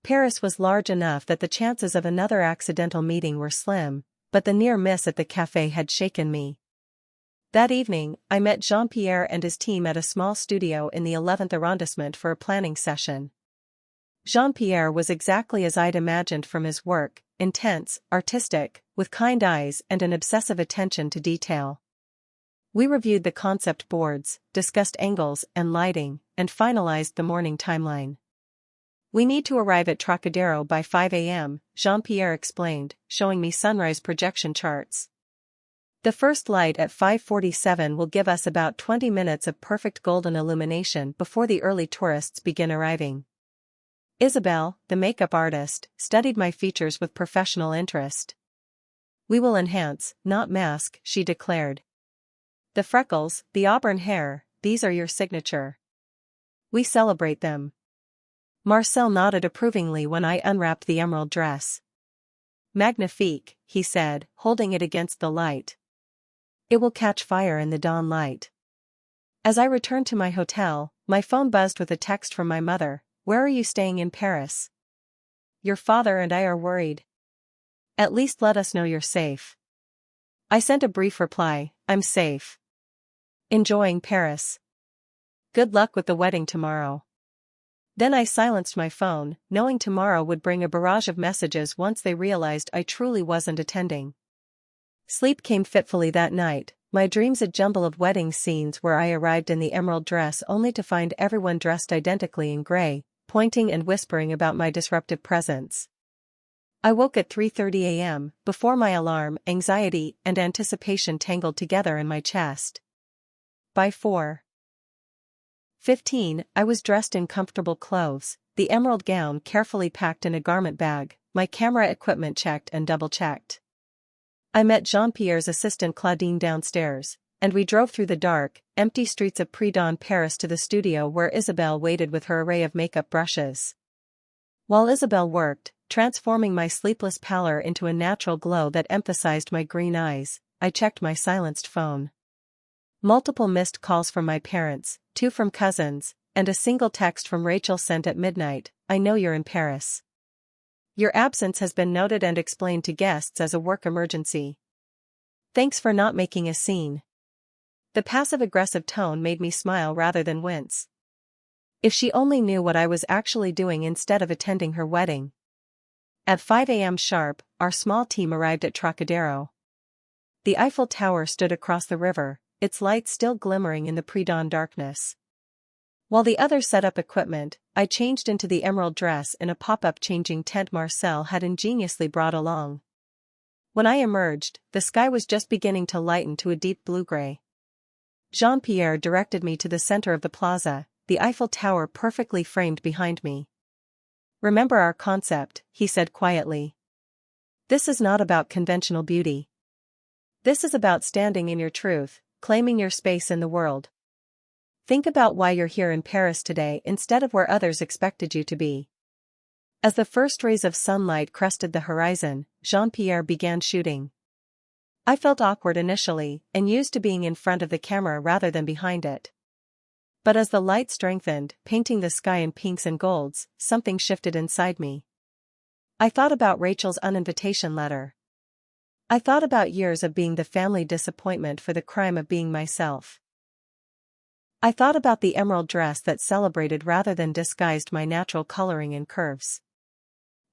Paris was large enough that the chances of another accidental meeting were slim, but the near miss at the café had shaken me. That evening, I met Jean-Pierre and his team at a small studio in the 11th arrondissement for a planning session. Jean-Pierre was exactly as I'd imagined from his work: intense, artistic, with kind eyes and an obsessive attention to detail. We reviewed the concept boards, discussed angles and lighting, and finalized the morning timeline. We need to arrive at Trocadero by 5 a.m., Jean-Pierre explained, showing me sunrise projection charts. The first light at 5:47 will give us about 20 minutes of perfect golden illumination before the early tourists begin arriving. Isabel, the makeup artist, studied my features with professional interest. We will enhance, not mask, she declared. The freckles, the auburn hair, these are your signature. We celebrate them. Marcel nodded approvingly when I unwrapped the emerald dress. Magnifique, he said, holding it against the light. It will catch fire in the dawn light. As I returned to my hotel, my phone buzzed with a text from my mother. Where are you staying in Paris? Your father and I are worried. At least let us know you're safe. I sent a brief reply, I'm safe. Enjoying Paris. Good luck with the wedding tomorrow. Then I silenced my phone, knowing tomorrow would bring a barrage of messages once they realized I truly wasn't attending. Sleep came fitfully that night, my dreams a jumble of wedding scenes where I arrived in the emerald dress only to find everyone dressed identically in gray, pointing and whispering about my disruptive presence. I woke at 3:30 a.m., before my alarm, anxiety and anticipation tangled together in my chest. By 4:15, I was dressed in comfortable clothes, the emerald gown carefully packed in a garment bag, my camera equipment checked and double-checked. I met Jean-Pierre's assistant Claudine downstairs, and we drove through the dark, empty streets of pre-dawn Paris to the studio where Isabelle waited with her array of makeup brushes. While Isabelle worked, transforming my sleepless pallor into a natural glow that emphasized my green eyes, I checked my silenced phone. Multiple missed calls from my parents, 2 from cousins, and a single text from Rachel sent at midnight. I know you're in Paris. Your absence has been noted and explained to guests as a work emergency. Thanks for not making a scene. The passive-aggressive tone made me smile rather than wince. If she only knew what I was actually doing instead of attending her wedding. At 5 a.m. sharp, our small team arrived at Trocadero. The Eiffel Tower stood across the river, its lights still glimmering in the pre-dawn darkness. While the others set up equipment, I changed into the emerald dress in a pop-up changing tent Marcel had ingeniously brought along. When I emerged, the sky was just beginning to lighten to a deep blue-gray. Jean-Pierre directed me to the center of the plaza, the Eiffel Tower perfectly framed behind me. Remember our concept, he said quietly. This is not about conventional beauty. This is about standing in your truth, claiming your space in the world. Think about why you're here in Paris today instead of where others expected you to be. As the first rays of sunlight crested the horizon, Jean-Pierre began shooting. I felt awkward initially, and used to being in front of the camera rather than behind it. But as the light strengthened, painting the sky in pinks and golds, something shifted inside me. I thought about Rachel's uninvitation letter. I thought about years of being the family disappointment for the crime of being myself. I thought about the emerald dress that celebrated rather than disguised my natural coloring and curves.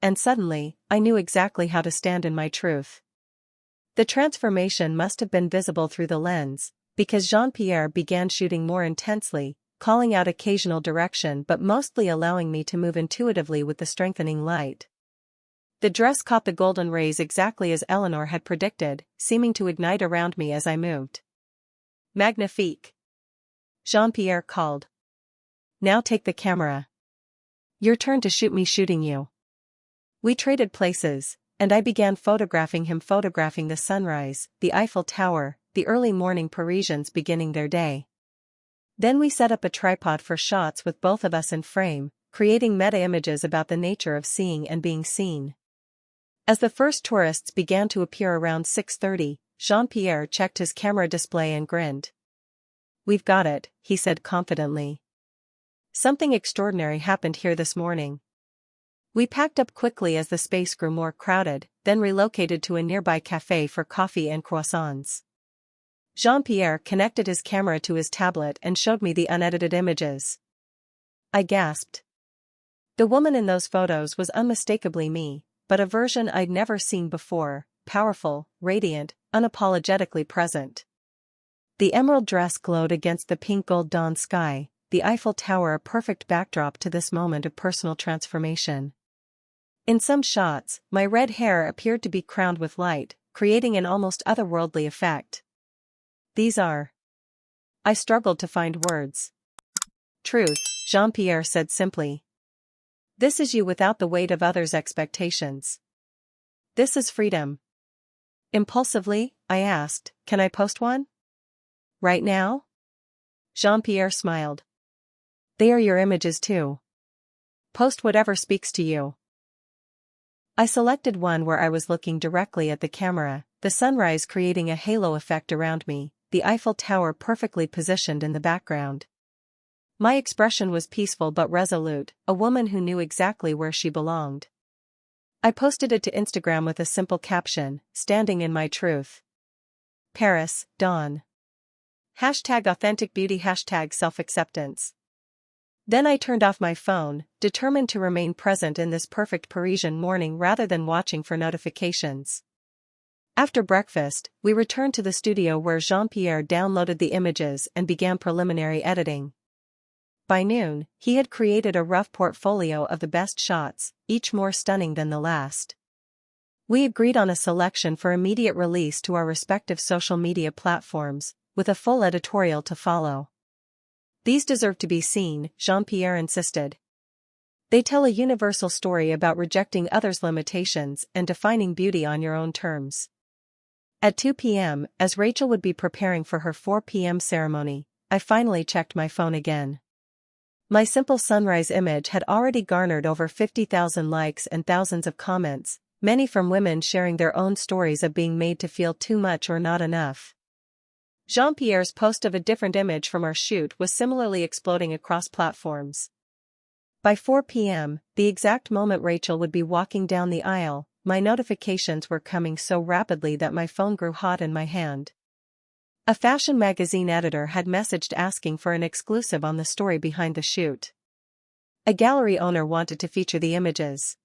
And suddenly, I knew exactly how to stand in my truth. The transformation must have been visible through the lens, because Jean-Pierre began shooting more intensely, calling out occasional direction but mostly allowing me to move intuitively with the strengthening light. The dress caught the golden rays exactly as Eleanor had predicted, seeming to ignite around me as I moved. Magnifique! Jean-Pierre called. Now take the camera. Your turn to shoot me shooting you. We traded places, and I began photographing him photographing the sunrise, the Eiffel Tower, the early morning Parisians beginning their day. Then we set up a tripod for shots with both of us in frame, creating meta-images about the nature of seeing and being seen. As the first tourists began to appear around 6:30, Jean-Pierre checked his camera display and grinned. We've got it, he said confidently. Something extraordinary happened here this morning. We packed up quickly as the space grew more crowded, then relocated to a nearby cafe for coffee and croissants. Jean-Pierre connected his camera to his tablet and showed me the unedited images. I gasped. The woman in those photos was unmistakably me, but a version I'd never seen before, powerful, radiant, unapologetically present. The emerald dress glowed against the pink gold dawn sky, the Eiffel Tower a perfect backdrop to this moment of personal transformation. In some shots, my red hair appeared to be crowned with light, creating an almost otherworldly effect. These are. I struggled to find words. Truth, Jean-Pierre said simply. This is you without the weight of others' expectations. This is freedom. Impulsively, I asked, can I post one? Right now? Jean-Pierre smiled. They are your images too. Post whatever speaks to you. I selected one where I was looking directly at the camera, the sunrise creating a halo effect around me, the Eiffel Tower perfectly positioned in the background. My expression was peaceful but resolute, a woman who knew exactly where she belonged. I posted it to Instagram with a simple caption, standing in my truth. Paris, dawn. #authentic beauty #self-acceptance. Then I turned off my phone, determined to remain present in this perfect Parisian morning rather than watching for notifications. After breakfast, we returned to the studio where Jean-Pierre downloaded the images and began preliminary editing. By noon, he had created a rough portfolio of the best shots, each more stunning than the last. We agreed on a selection for immediate release to our respective social media platforms, with a full editorial to follow. These deserve to be seen, Jean-Pierre insisted. They tell a universal story about rejecting others' limitations and defining beauty on your own terms. At 2 p.m., as Rachel would be preparing for her 4 p.m. ceremony, I finally checked my phone again. My simple sunrise image had already garnered over 50,000 likes and thousands of comments, many from women sharing their own stories of being made to feel too much or not enough. Jean-Pierre's post of a different image from our shoot was similarly exploding across platforms. By 4 p.m., the exact moment Rachel would be walking down the aisle, my notifications were coming so rapidly that my phone grew hot in my hand. A fashion magazine editor had messaged asking for an exclusive on the story behind the shoot. A gallery owner wanted to feature the images.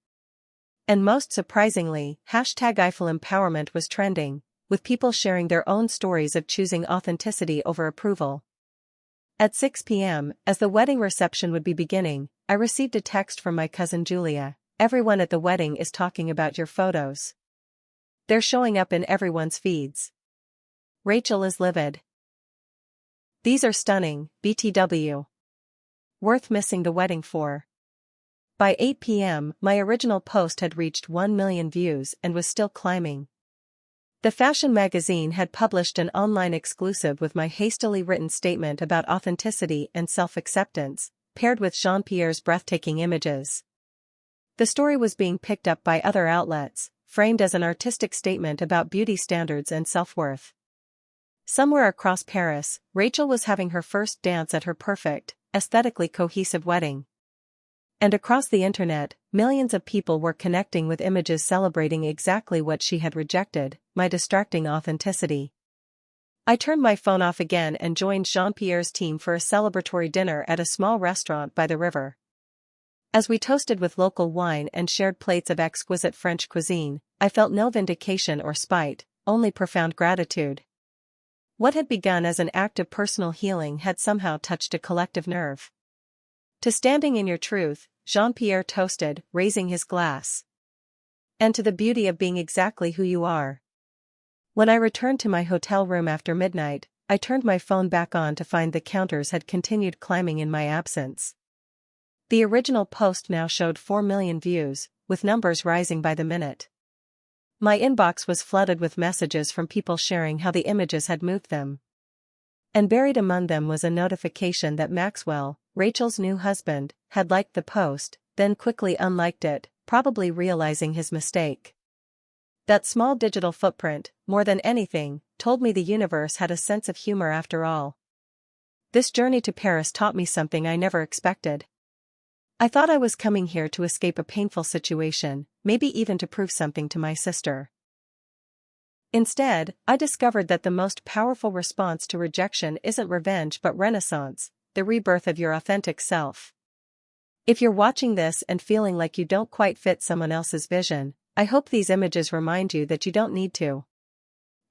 And most surprisingly, #Eiffel Empowerment was trending, with people sharing their own stories of choosing authenticity over approval. At 6 p.m., as the wedding reception would be beginning, I received a text from my cousin Julia. Everyone at the wedding is talking about your photos. They're showing up in everyone's feeds. Rachel is livid. These are stunning, BTW. Worth missing the wedding for. By 8 p.m., my original post had reached 1 million views and was still climbing. The fashion magazine had published an online exclusive with my hastily written statement about authenticity and self-acceptance, paired with Jean-Pierre's breathtaking images. The story was being picked up by other outlets, framed as an artistic statement about beauty standards and self-worth. Somewhere across Paris, Rachel was having her first dance at her perfect, aesthetically cohesive wedding. And across the internet, millions of people were connecting with images celebrating exactly what she had rejected, my distracting authenticity. I turned my phone off again and joined Jean-Pierre's team for a celebratory dinner at a small restaurant by the river. As we toasted with local wine and shared plates of exquisite French cuisine, I felt no vindication or spite, only profound gratitude. What had begun as an act of personal healing had somehow touched a collective nerve. To standing in your truth, Jean-Pierre toasted, raising his glass. And to the beauty of being exactly who you are. When I returned to my hotel room after midnight, I turned my phone back on to find the counters had continued climbing in my absence. The original post now showed 4 million views, with numbers rising by the minute. My inbox was flooded with messages from people sharing how the images had moved them. And buried among them was a notification that Maxwell, Rachel's new husband, had liked the post, then quickly unliked it, probably realizing his mistake. That small digital footprint, more than anything, told me the universe had a sense of humor after all. This journey to Paris taught me something I never expected. I thought I was coming here to escape a painful situation, maybe even to prove something to my sister. Instead, I discovered that the most powerful response to rejection isn't revenge but renaissance, the rebirth of your authentic self. If you're watching this and feeling like you don't quite fit someone else's vision, I hope these images remind you that you don't need to.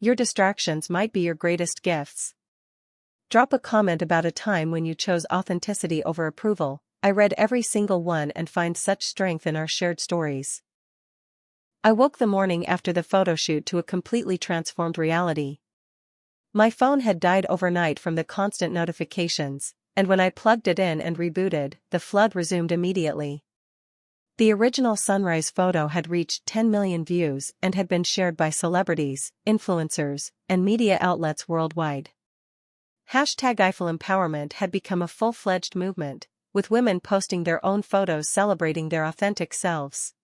Your distractions might be your greatest gifts. Drop a comment about a time when you chose authenticity over approval. I read every single one and find such strength in our shared stories. I woke the morning after the photoshoot to a completely transformed reality. My phone had died overnight from the constant notifications, and when I plugged it in and rebooted, the flood resumed immediately. The original sunrise photo had reached 10 million views and had been shared by celebrities, influencers, and media outlets worldwide. Hashtag Eiffel Empowerment had become a full-fledged movement, with women posting their own photos celebrating their authentic selves.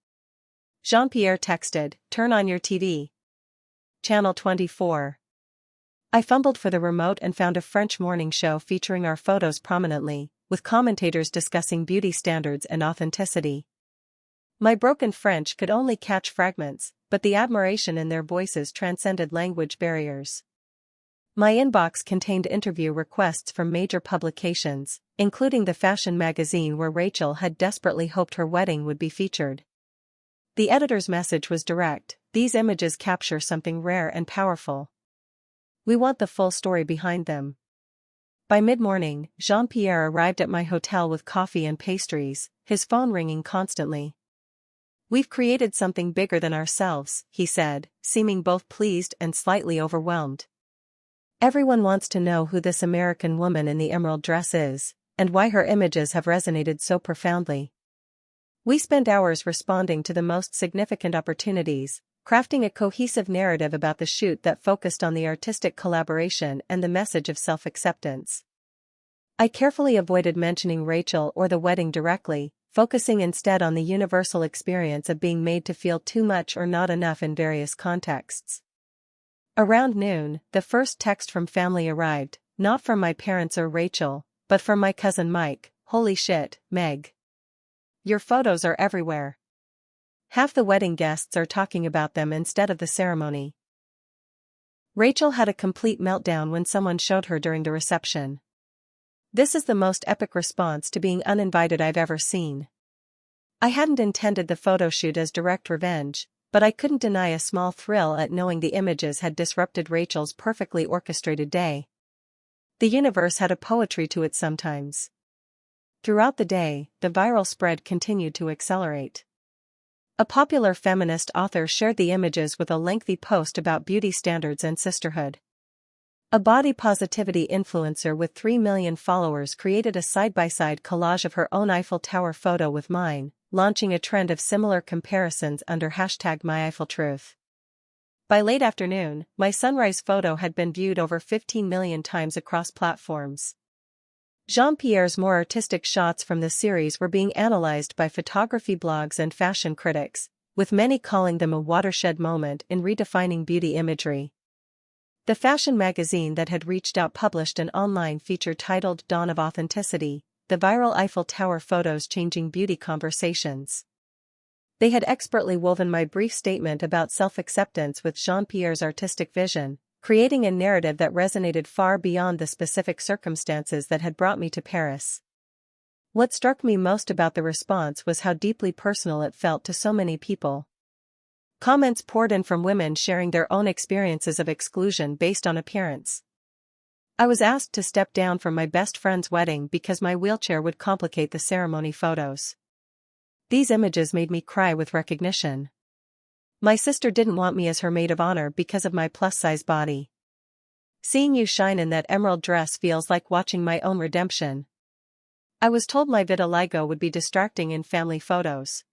Jean-Pierre texted, "Turn on your TV. Channel 24. I fumbled for the remote and found a French morning show featuring our photos prominently, with commentators discussing beauty standards and authenticity. My broken French could only catch fragments, but the admiration in their voices transcended language barriers. My inbox contained interview requests from major publications, including the fashion magazine where Rachel had desperately hoped her wedding would be featured. The editor's message was direct: "These images capture something rare and powerful. We want the full story behind them." By mid-morning, Jean-Pierre arrived at my hotel with coffee and pastries, his phone ringing constantly. "We've created something bigger than ourselves," he said, seeming both pleased and slightly overwhelmed. "Everyone wants to know who this American woman in the emerald dress is, and why her images have resonated so profoundly." We spent hours responding to the most significant opportunities, crafting a cohesive narrative about the shoot that focused on the artistic collaboration and the message of self-acceptance. I carefully avoided mentioning Rachel or the wedding directly, focusing instead on the universal experience of being made to feel too much or not enough in various contexts. Around noon, the first text from family arrived, not from my parents or Rachel, but from my cousin Mike. "Holy shit, Meg. Your photos are everywhere. Half the wedding guests are talking about them instead of the ceremony." Rachel had a complete meltdown when someone showed her during the reception. "This is the most epic response to being uninvited I've ever seen." I hadn't intended the photoshoot as direct revenge, but I couldn't deny a small thrill at knowing the images had disrupted Rachel's perfectly orchestrated day. The universe had a poetry to it sometimes. Throughout the day, the viral spread continued to accelerate. A popular feminist author shared the images with a lengthy post about beauty standards and sisterhood. A body positivity influencer with 3 million followers created a side-by-side collage of her own Eiffel Tower photo with mine, launching a trend of similar comparisons under hashtag #MyEiffelTruth. By late afternoon, my sunrise photo had been viewed over 15 million times across platforms. Jean-Pierre's more artistic shots from the series were being analyzed by photography blogs and fashion critics, with many calling them a watershed moment in redefining beauty imagery. The fashion magazine that had reached out published an online feature titled "Dawn of Authenticity," the viral Eiffel Tower photos changing beauty conversations. They had expertly woven my brief statement about self-acceptance with Jean-Pierre's artistic vision, creating a narrative that resonated far beyond the specific circumstances that had brought me to Paris. What struck me most about the response was how deeply personal it felt to so many people. Comments poured in from women sharing their own experiences of exclusion based on appearance. I was asked to step down from my best friend's wedding because my wheelchair would complicate the ceremony photos. These images made me cry with recognition. My sister didn't want me as her maid of honor because of my plus-size body. Seeing you shine in that emerald dress feels like watching my own redemption. I was told my vitiligo would be distracting in family photos.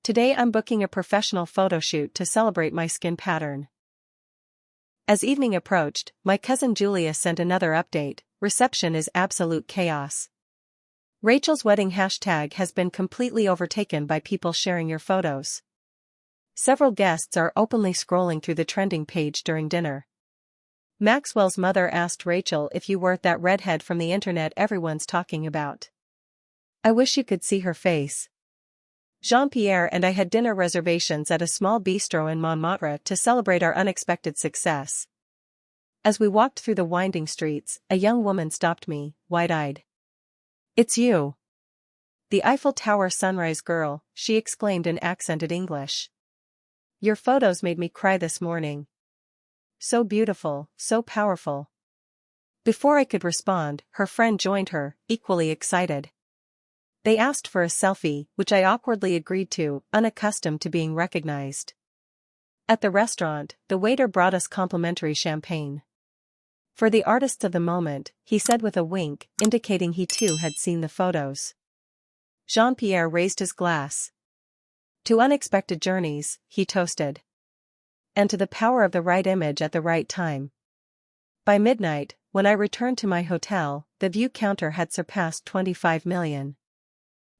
Today I'm booking a professional photo shoot to celebrate my skin pattern. As evening approached, my cousin Julia sent another update: "Reception is absolute chaos. Rachel's wedding hashtag has been completely overtaken by people sharing your photos. Several guests are openly scrolling through the trending page during dinner. Maxwell's mother asked Rachel if you were that redhead from the internet everyone's talking about. I wish you could see her face." Jean-Pierre and I had dinner reservations at a small bistro in Montmartre to celebrate our unexpected success. As we walked through the winding streets, a young woman stopped me, wide-eyed. "It's you. The Eiffel Tower sunrise girl," she exclaimed in accented English. "Your photos made me cry this morning. So beautiful, so powerful." Before I could respond, her friend joined her, equally excited. They asked for a selfie, which I awkwardly agreed to, unaccustomed to being recognized. At the restaurant, the waiter brought us complimentary champagne. For the artists of the moment, he said with a wink, indicating he too had seen the photos. Jean-Pierre raised his glass. To unexpected journeys, he toasted. And to the power of the right image at the right time. By midnight, when I returned to my hotel, the view counter had surpassed 25 million.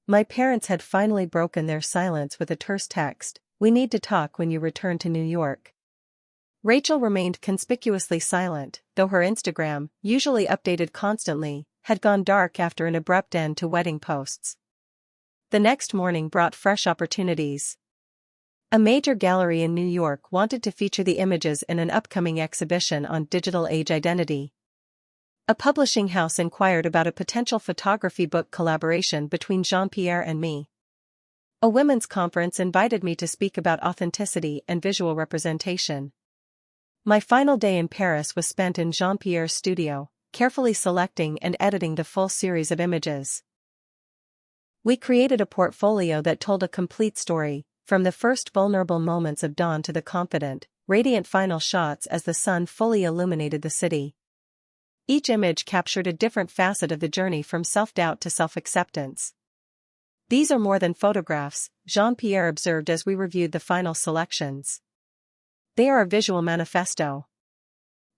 My parents had finally broken their silence with a terse text, "We need to talk when you return to New York." Rachel remained conspicuously silent, though her Instagram, usually updated constantly, had gone dark after an abrupt end to wedding posts. The next morning brought fresh opportunities. A major gallery in New York wanted to feature the images in an upcoming exhibition on digital age identity. A publishing house inquired about a potential photography book collaboration between Jean-Pierre and me. A women's conference invited me to speak about authenticity and visual representation. My final day in Paris was spent in Jean-Pierre's studio, carefully selecting and editing the full series of images. We created a portfolio that told a complete story, from the first vulnerable moments of dawn to the confident, radiant final shots as the sun fully illuminated the city. Each image captured a different facet of the journey from self-doubt to self-acceptance. "These are more than photographs," Jean-Pierre observed as we reviewed the final selections. "They are a visual manifesto."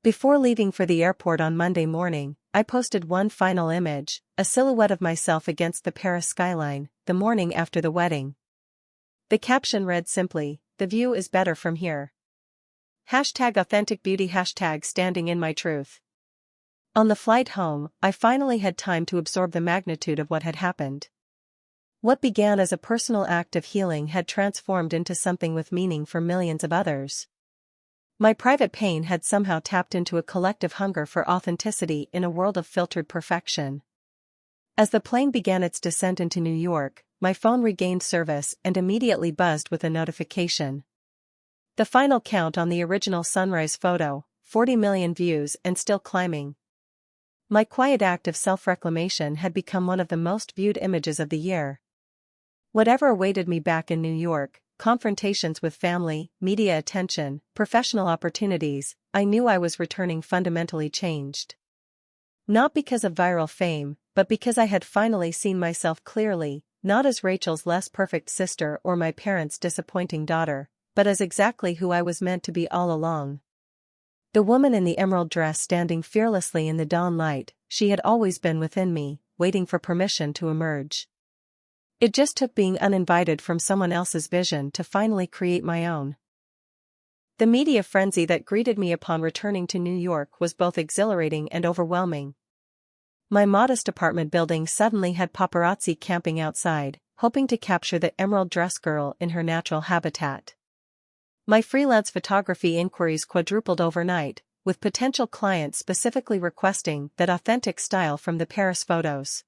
Before leaving for the airport on Monday morning, I posted one final image, a silhouette of myself against the Paris skyline, the morning after the wedding. The caption read simply, "The view is better from here." #authentic beauty #standing in my truth. On the flight home, I finally had time to absorb the magnitude of what had happened. What began as a personal act of healing had transformed into something with meaning for millions of others. My private pain had somehow tapped into a collective hunger for authenticity in a world of filtered perfection. As the plane began its descent into New York, my phone regained service and immediately buzzed with a notification. The final count on the original sunrise photo, 40 million views and still climbing. My quiet act of self-reclamation had become one of the most viewed images of the year. Whatever awaited me back in New York, confrontations with family, media attention, professional opportunities, I knew I was returning fundamentally changed. Not because of viral fame, but because I had finally seen myself clearly, not as Rachel's less perfect sister or my parents' disappointing daughter, but as exactly who I was meant to be all along. The woman in the emerald dress standing fearlessly in the dawn light, she had always been within me, waiting for permission to emerge. It just took being uninvited from someone else's vision to finally create my own. The media frenzy that greeted me upon returning to New York was both exhilarating and overwhelming. My modest apartment building suddenly had paparazzi camping outside, hoping to capture the emerald dress girl in her natural habitat. My freelance photography inquiries quadrupled overnight, with potential clients specifically requesting that authentic style from the Paris photos.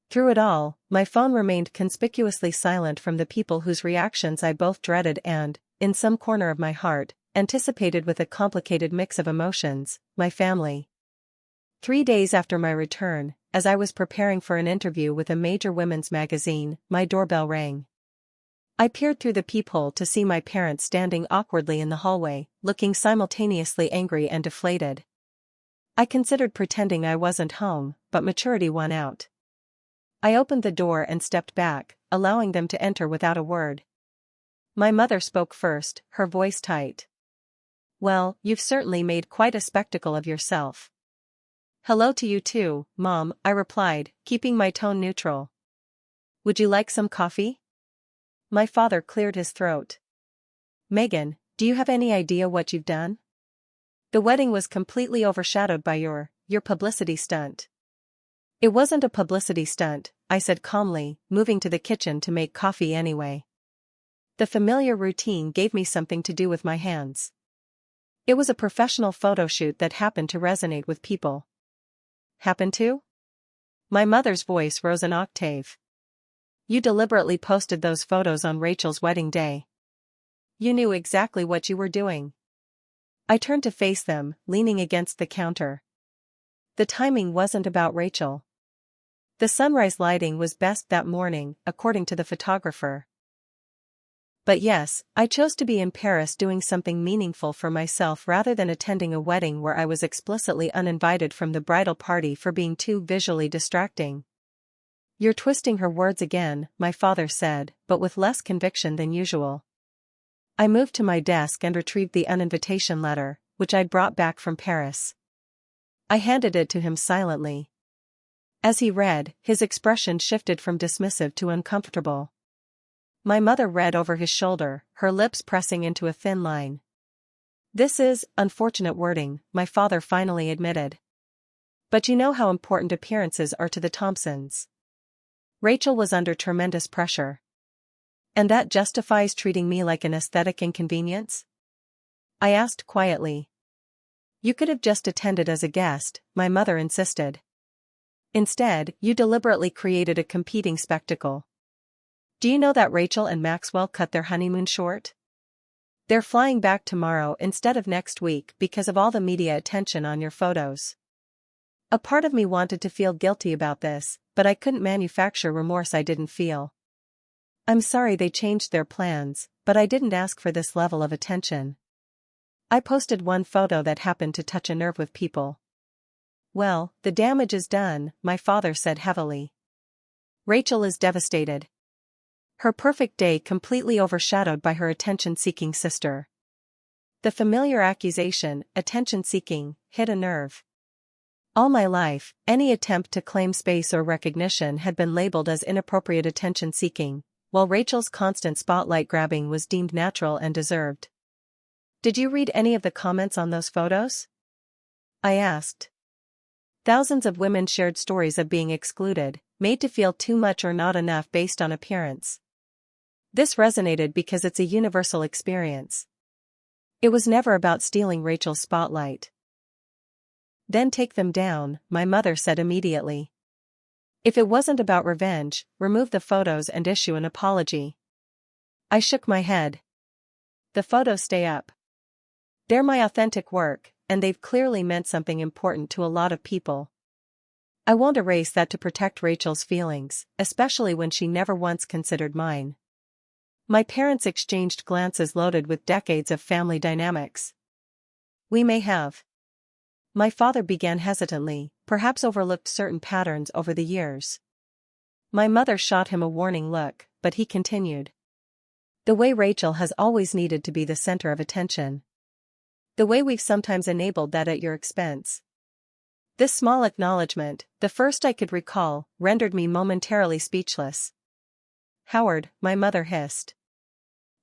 Through it all, my phone remained conspicuously silent from the people whose reactions I both dreaded and, in some corner of my heart, anticipated with a complicated mix of emotions, my family. 3 days after my return, as I was preparing for an interview with a major women's magazine, my doorbell rang. I peered through the peephole to see my parents standing awkwardly in the hallway, looking simultaneously angry and deflated. I considered pretending I wasn't home, but maturity won out. I opened the door and stepped back, allowing them to enter without a word. My mother spoke first, her voice tight. "Well, you've certainly made quite a spectacle of yourself." "Hello to you too, Mom," I replied, keeping my tone neutral. "Would you like some coffee?" My father cleared his throat. "Megan, do you have any idea what you've done? The wedding was completely overshadowed by your publicity stunt." "It wasn't a publicity stunt," I said calmly, moving to the kitchen to make coffee anyway. The familiar routine gave me something to do with my hands. It was a professional photoshoot that happened to resonate with people. "Happened to?" My mother's voice rose an octave. "You deliberately posted those photos on Rachel's wedding day. You knew exactly what you were doing." I turned to face them, leaning against the counter. The timing wasn't about Rachel. The sunrise lighting was best that morning, according to the photographer. But yes, I chose to be in Paris doing something meaningful for myself rather than attending a wedding where I was explicitly uninvited from the bridal party for being too visually distracting. You're twisting her words again, my father said, but with less conviction than usual. I moved to my desk and retrieved the uninvitation letter, which I'd brought back from Paris. I handed it to him silently. As he read, his expression shifted from dismissive to uncomfortable. My mother read over his shoulder, her lips pressing into a thin line. This is unfortunate wording, my father finally admitted. But you know how important appearances are to the Thompsons. Rachel was under tremendous pressure. And that justifies treating me like an aesthetic inconvenience? I asked quietly. You could have just attended as a guest, my mother insisted. Instead, you deliberately created a competing spectacle. Do you know that Rachel and Maxwell cut their honeymoon short? They're flying back tomorrow instead of next week because of all the media attention on your photos. A part of me wanted to feel guilty about this, but I couldn't manufacture remorse I didn't feel. I'm sorry they changed their plans, but I didn't ask for this level of attention. I posted one photo that happened to touch a nerve with people. Well, the damage is done, my father said heavily. Rachel is devastated. Her perfect day completely overshadowed by her attention-seeking sister. The familiar accusation, attention-seeking, hit a nerve. All my life, any attempt to claim space or recognition had been labeled as inappropriate attention-seeking, while Rachel's constant spotlight-grabbing was deemed natural and deserved. Did you read any of the comments on those photos? I asked. Thousands of women shared stories of being excluded, made to feel too much or not enough based on appearance. This resonated because it's a universal experience. It was never about stealing Rachel's spotlight. Then take them down, my mother said immediately. If it wasn't about revenge, remove the photos and issue an apology. I shook my head. The photos stay up. They're my authentic work, and they've clearly meant something important to a lot of people. I won't erase that to protect Rachel's feelings, especially when she never once considered mine. My parents exchanged glances loaded with decades of family dynamics. We may have. My father began hesitantly, perhaps overlooked certain patterns over the years. My mother shot him a warning look, but he continued. The way Rachel has always needed to be the center of attention. The way we've sometimes enabled that at your expense. This small acknowledgement, the first I could recall, rendered me momentarily speechless. Howard, my mother hissed.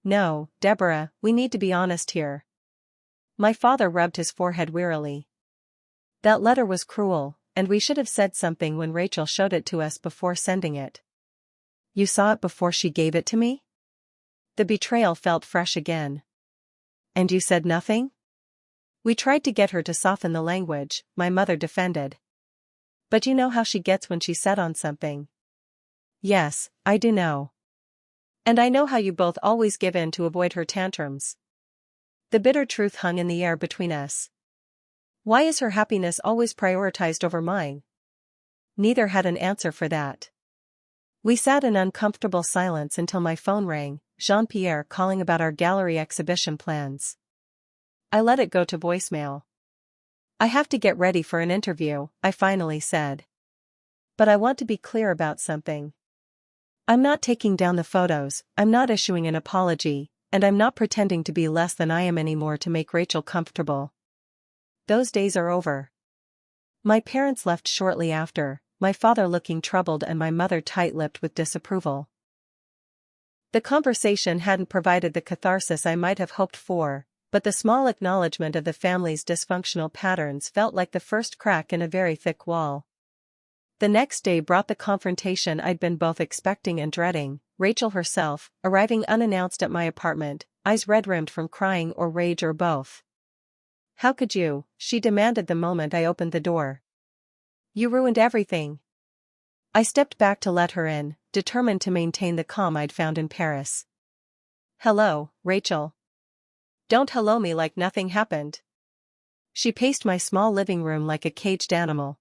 No, Deborah, we need to be honest here. My father rubbed his forehead wearily. That letter was cruel, and we should have said something when Rachel showed it to us before sending it. You saw it before she gave it to me? The betrayal felt fresh again. And you said nothing? We tried to get her to soften the language, my mother defended. But you know how she gets when she's set on something. Yes, I do know. And I know how you both always give in to avoid her tantrums. The bitter truth hung in the air between us. Why is her happiness always prioritized over mine? Neither had an answer for that. We sat in uncomfortable silence until my phone rang, Jean-Pierre calling about our gallery exhibition plans. I let it go to voicemail. I have to get ready for an interview, I finally said. But I want to be clear about something. I'm not taking down the photos, I'm not issuing an apology, and I'm not pretending to be less than I am anymore to make Rachel comfortable. Those days are over. My parents left shortly after, my father looking troubled and my mother tight-lipped with disapproval. The conversation hadn't provided the catharsis I might have hoped for, but the small acknowledgement of the family's dysfunctional patterns felt like the first crack in a very thick wall. The next day brought the confrontation I'd been both expecting and dreading, Rachel herself, arriving unannounced at my apartment, eyes red-rimmed from crying or rage or both. How could you? She demanded the moment I opened the door. You ruined everything. I stepped back to let her in, determined to maintain the calm I'd found in Paris. Hello, Rachel. Don't hello me like nothing happened. She paced my small living room like a caged animal,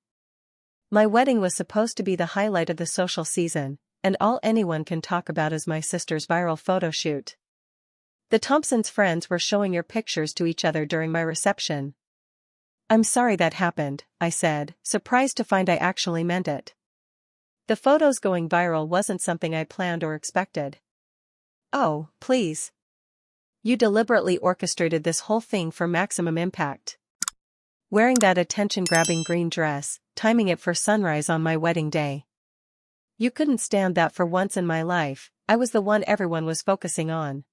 My wedding was supposed to be the highlight of the social season, and all anyone can talk about is my sister's viral photo shoot. The Thompsons' friends were showing your pictures to each other during my reception. I'm sorry that happened, I said, surprised to find I actually meant it. The photos going viral wasn't something I planned or expected. Oh, please. You deliberately orchestrated this whole thing for maximum impact. Wearing that attention-grabbing green dress, timing it for sunrise on my wedding day. You couldn't stand that for once in my life, I was the one everyone was focusing on.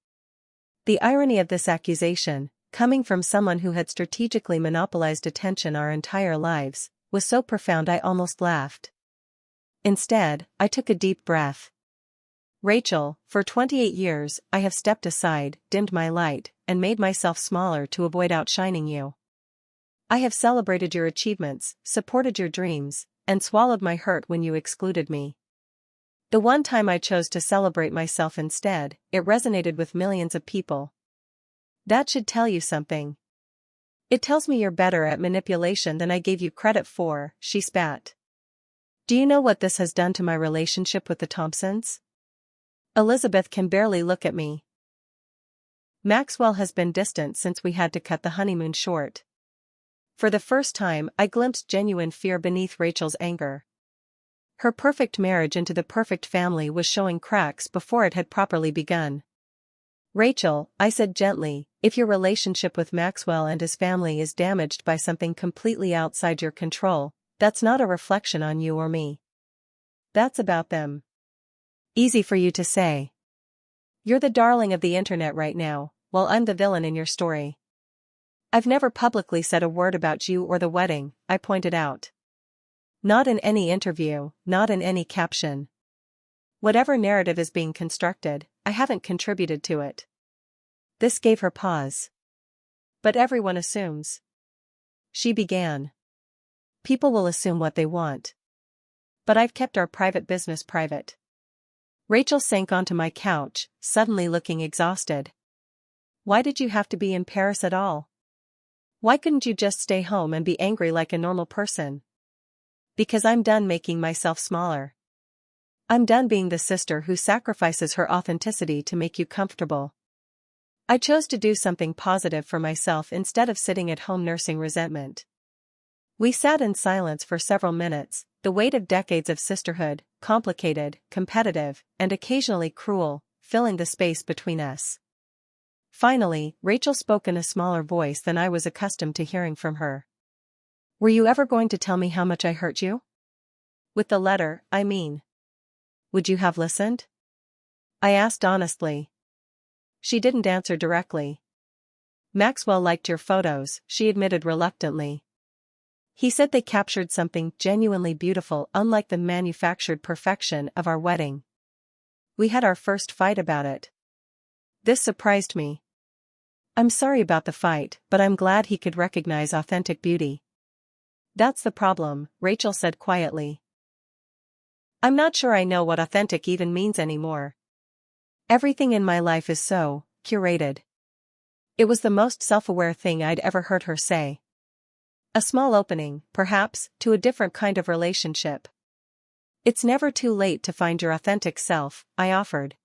The irony of this accusation, coming from someone who had strategically monopolized attention our entire lives, was so profound I almost laughed. Instead, I took a deep breath. Rachel, for 28 years, I have stepped aside, dimmed my light, and made myself smaller to avoid outshining you. I have celebrated your achievements, supported your dreams, and swallowed my hurt when you excluded me. The one time I chose to celebrate myself instead, it resonated with millions of people. That should tell you something. It tells me you're better at manipulation than I gave you credit for, she spat. Do you know what this has done to my relationship with the Thompsons? Elizabeth can barely look at me. Maxwell has been distant since we had to cut the honeymoon short. For the first time, I glimpsed genuine fear beneath Rachel's anger. Her perfect marriage into the perfect family was showing cracks before it had properly begun. Rachel, I said gently, if your relationship with Maxwell and his family is damaged by something completely outside your control, that's not a reflection on you or me. That's about them. Easy for you to say. You're the darling of the internet right now, while I'm the villain in your story. I've never publicly said a word about you or the wedding, I pointed out. Not in any interview, not in any caption. Whatever narrative is being constructed, I haven't contributed to it. This gave her pause. But everyone assumes. She began. People will assume what they want. But I've kept our private business private. Rachel sank onto my couch, suddenly looking exhausted. Why did you have to be in Paris at all? Why couldn't you just stay home and be angry like a normal person? Because I'm done making myself smaller. I'm done being the sister who sacrifices her authenticity to make you comfortable. I chose to do something positive for myself instead of sitting at home nursing resentment. We sat in silence for several minutes, the weight of decades of sisterhood, complicated, competitive, and occasionally cruel, filling the space between us. Finally, Rachel spoke in a smaller voice than I was accustomed to hearing from her. Were you ever going to tell me how much I hurt you? With the letter, I mean. Would you have listened? I asked honestly. She didn't answer directly. Maxwell liked your photos, she admitted reluctantly. He said they captured something genuinely beautiful, unlike the manufactured perfection of our wedding. We had our first fight about it. This surprised me. I'm sorry about the fight, but I'm glad he could recognize authentic beauty. That's the problem, Rachel said quietly. I'm not sure I know what authentic even means anymore. Everything in my life is so curated. It was the most self-aware thing I'd ever heard her say. A small opening, perhaps, to a different kind of relationship. It's never too late to find your authentic self, I offered.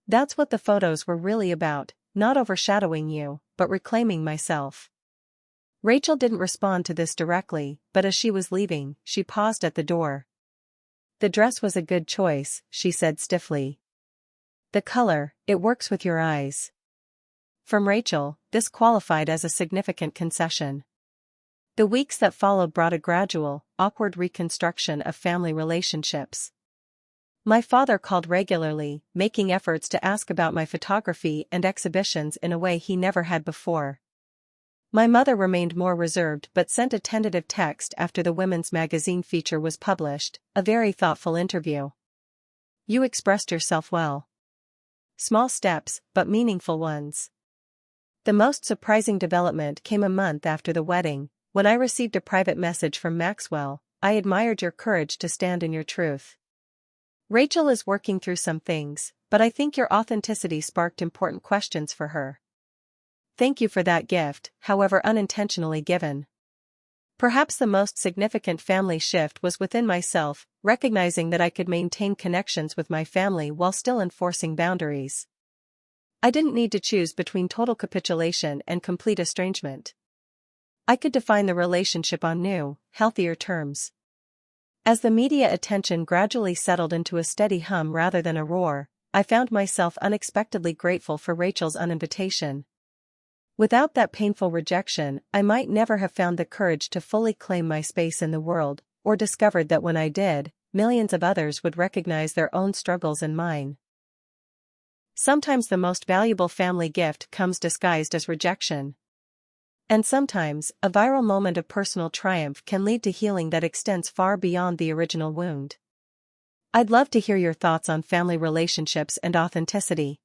That's what the photos were really about, not overshadowing you, but reclaiming myself. Rachel didn't respond to this directly, but as she was leaving, she paused at the door. The dress was a good choice, she said stiffly. The color, it works with your eyes. From Rachel, this qualified as a significant concession. The weeks that followed brought a gradual, awkward reconstruction of family relationships. My father called regularly, making efforts to ask about my photography and exhibitions in a way he never had before. My mother remained more reserved but sent a tentative text after the women's magazine feature was published, a very thoughtful interview. You expressed yourself well. Small steps, but meaningful ones. The most surprising development came a month after the wedding, when I received a private message from Maxwell. I admired your courage to stand in your truth. Rachel is working through some things, but I think your authenticity sparked important questions for her. Thank you for that gift, however unintentionally given. Perhaps the most significant family shift was within myself, recognizing that I could maintain connections with my family while still enforcing boundaries. I didn't need to choose between total capitulation and complete estrangement. I could define the relationship on new, healthier terms. As the media attention gradually settled into a steady hum rather than a roar, I found myself unexpectedly grateful for Rachel's uninvitation. Without that painful rejection, I might never have found the courage to fully claim my space in the world, or discovered that when I did, millions of others would recognize their own struggles and mine. Sometimes the most valuable family gift comes disguised as rejection. And sometimes, a viral moment of personal triumph can lead to healing that extends far beyond the original wound. I'd love to hear your thoughts on family relationships and authenticity.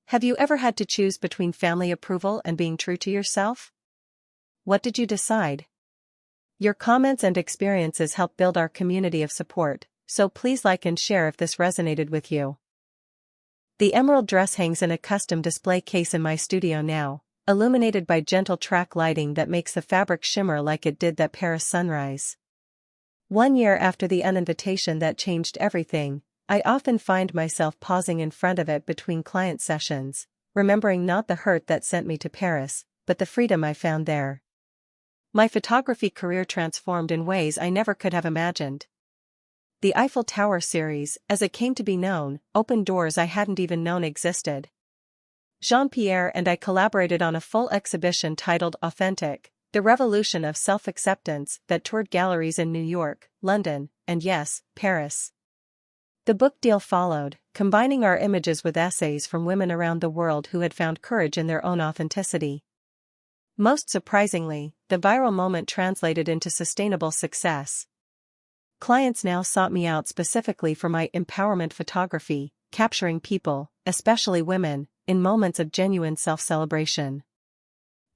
Have you ever had to choose between family approval and being true to yourself? What did you decide? Your comments and experiences help build our community of support, so please like and share if this resonated with you. The emerald dress hangs in a custom display case in my studio now, illuminated by gentle track lighting that makes the fabric shimmer like it did that Paris sunrise. 1 year after the uninvitation that changed everything, I often find myself pausing in front of it between client sessions, remembering not the hurt that sent me to Paris, but the freedom I found there. My photography career transformed in ways I never could have imagined. The Eiffel Tower series, as it came to be known, opened doors I hadn't even known existed. Jean-Pierre and I collaborated on a full exhibition titled Authentic, The Revolution of Self-Acceptance, that toured galleries in New York, London, and yes, Paris. The book deal followed, combining our images with essays from women around the world who had found courage in their own authenticity. Most surprisingly, the viral moment translated into sustainable success. Clients now sought me out specifically for my empowerment photography, capturing people, especially women, in moments of genuine self-celebration.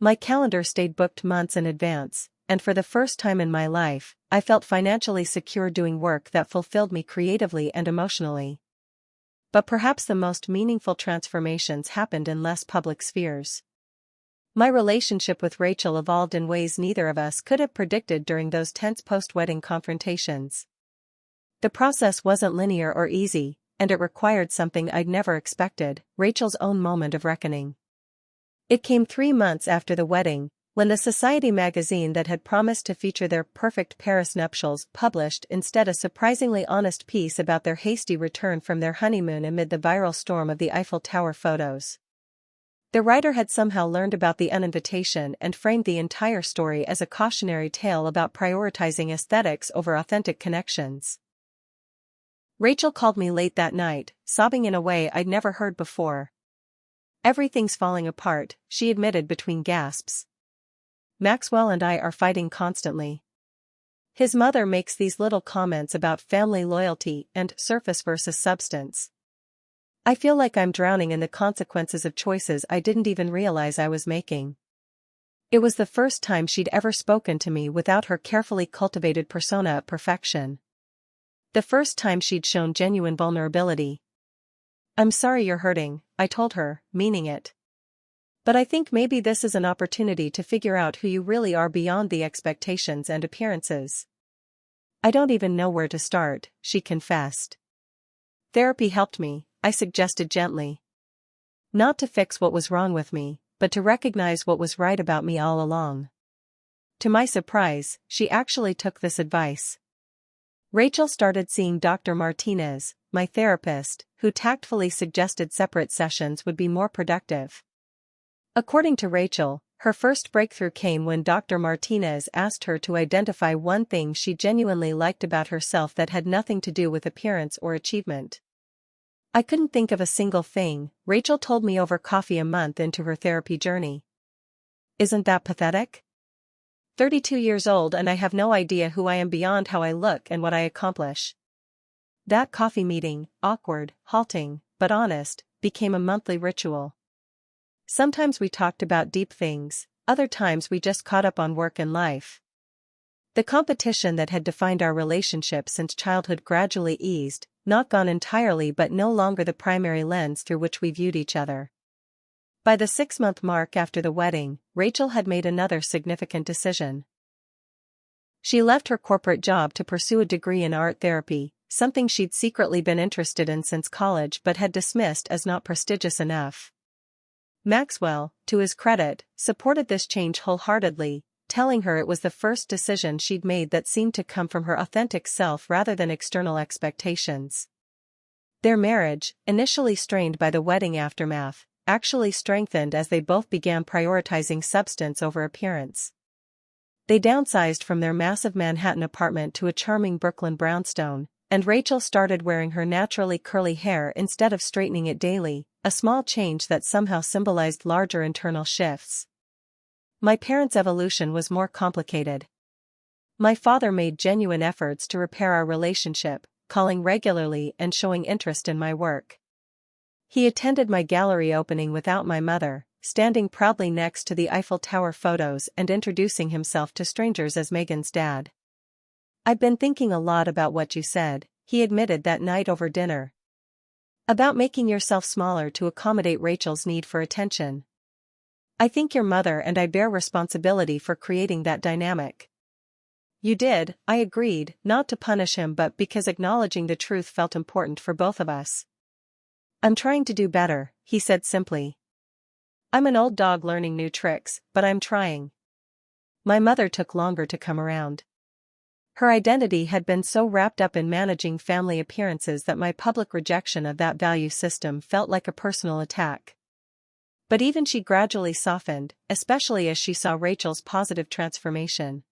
My calendar stayed booked months in advance, and for the first time in my life, I felt financially secure doing work that fulfilled me creatively and emotionally. But perhaps the most meaningful transformations happened in less public spheres. My relationship with Rachel evolved in ways neither of us could have predicted during those tense post-wedding confrontations. The process wasn't linear or easy, and it required something I'd never expected, Rachel's own moment of reckoning. It came 3 months after the wedding, when the Society magazine that had promised to feature their perfect Paris nuptials published instead a surprisingly honest piece about their hasty return from their honeymoon amid the viral storm of the Eiffel Tower photos. The writer had somehow learned about the uninvitation and framed the entire story as a cautionary tale about prioritizing aesthetics over authentic connections. Rachel called me late that night, sobbing in a way I'd never heard before. "Everything's falling apart," she admitted between gasps. "Maxwell and I are fighting constantly. His mother makes these little comments about family loyalty and surface versus substance. I feel like I'm drowning in the consequences of choices I didn't even realize I was making." It was the first time she'd ever spoken to me without her carefully cultivated persona of perfection. The first time she'd shown genuine vulnerability. "I'm sorry you're hurting," I told her, meaning it. "But I think maybe this is an opportunity to figure out who you really are beyond the expectations and appearances." "I don't even know where to start," she confessed. "Therapy helped me," I suggested gently. "Not to fix what was wrong with me, but to recognize what was right about me all along." To my surprise, she actually took this advice. Rachel started seeing Dr. Martinez, my therapist, who tactfully suggested separate sessions would be more productive. According to Rachel, her first breakthrough came when Dr. Martinez asked her to identify one thing she genuinely liked about herself that had nothing to do with appearance or achievement. "I couldn't think of a single thing," Rachel told me over coffee a month into her therapy journey. Isn't that pathetic? 32 years old and I have no idea who I am beyond how I look and what I accomplish. That coffee meeting, awkward, halting, but honest, became a monthly ritual. Sometimes we talked about deep things, other times we just caught up on work and life. The competition that had defined our relationship since childhood gradually eased, not gone entirely but no longer the primary lens through which we viewed each other. By the 6-month mark after the wedding, Rachel had made another significant decision. She left her corporate job to pursue a degree in art therapy, something she'd secretly been interested in since college but had dismissed as not prestigious enough. Maxwell, to his credit, supported this change wholeheartedly, telling her it was the first decision she'd made that seemed to come from her authentic self rather than external expectations. Their marriage, initially strained by the wedding aftermath, actually strengthened as they both began prioritizing substance over appearance. They downsized from their massive Manhattan apartment to a charming Brooklyn brownstone, and Rachel started wearing her naturally curly hair instead of straightening it daily, a small change that somehow symbolized larger internal shifts. My parents' evolution was more complicated. My father made genuine efforts to repair our relationship, calling regularly and showing interest in my work. He attended my gallery opening without my mother, standing proudly next to the Eiffel Tower photos and introducing himself to strangers as Megan's dad. "I've been thinking a lot about what you said," he admitted that night over dinner. "About making yourself smaller to accommodate Rachel's need for attention. I think your mother and I bear responsibility for creating that dynamic." "You did," I agreed, not to punish him but because acknowledging the truth felt important for both of us. "I'm trying to do better," he said simply. "I'm an old dog learning new tricks, but I'm trying." My mother took longer to come around. Her identity had been so wrapped up in managing family appearances that my public rejection of that value system felt like a personal attack. But even she gradually softened, especially as she saw Rachel's positive transformation.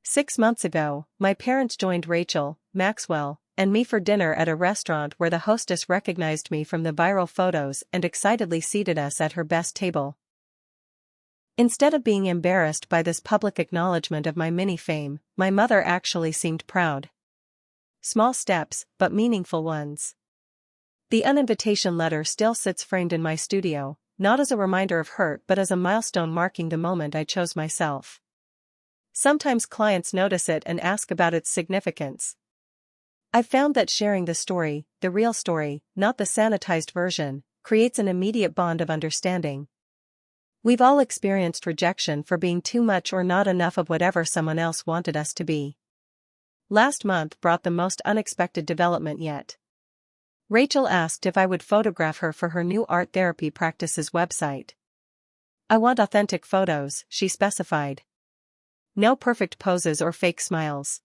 6 months ago, my parents joined Rachel, Maxwell, and me for dinner at a restaurant where the hostess recognized me from the viral photos and excitedly seated us at her best table. Instead of being embarrassed by this public acknowledgement of my mini-fame, my mother actually seemed proud. Small steps, but meaningful ones. The uninvitation letter still sits framed in my studio, not as a reminder of hurt but as a milestone marking the moment I chose myself. Sometimes clients notice it and ask about its significance. I've found that sharing the story, the real story, not the sanitized version, creates an immediate bond of understanding. We've all experienced rejection for being too much or not enough of whatever someone else wanted us to be. Last month brought the most unexpected development yet. Rachel asked if I would photograph her for her new art therapy practice's website. "I want authentic photos," she specified. "No perfect poses or fake smiles.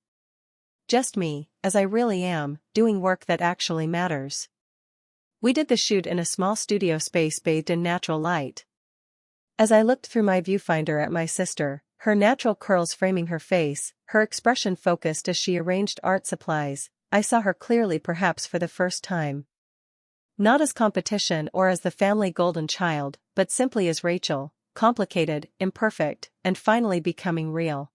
Just me, as I really am, doing work that actually matters." We did the shoot in a small studio space bathed in natural light. As I looked through my viewfinder at my sister, her natural curls framing her face, her expression focused as she arranged art supplies, I saw her clearly, perhaps for the first time. Not as competition or as the family golden child, but simply as Rachel, complicated, imperfect, and finally becoming real.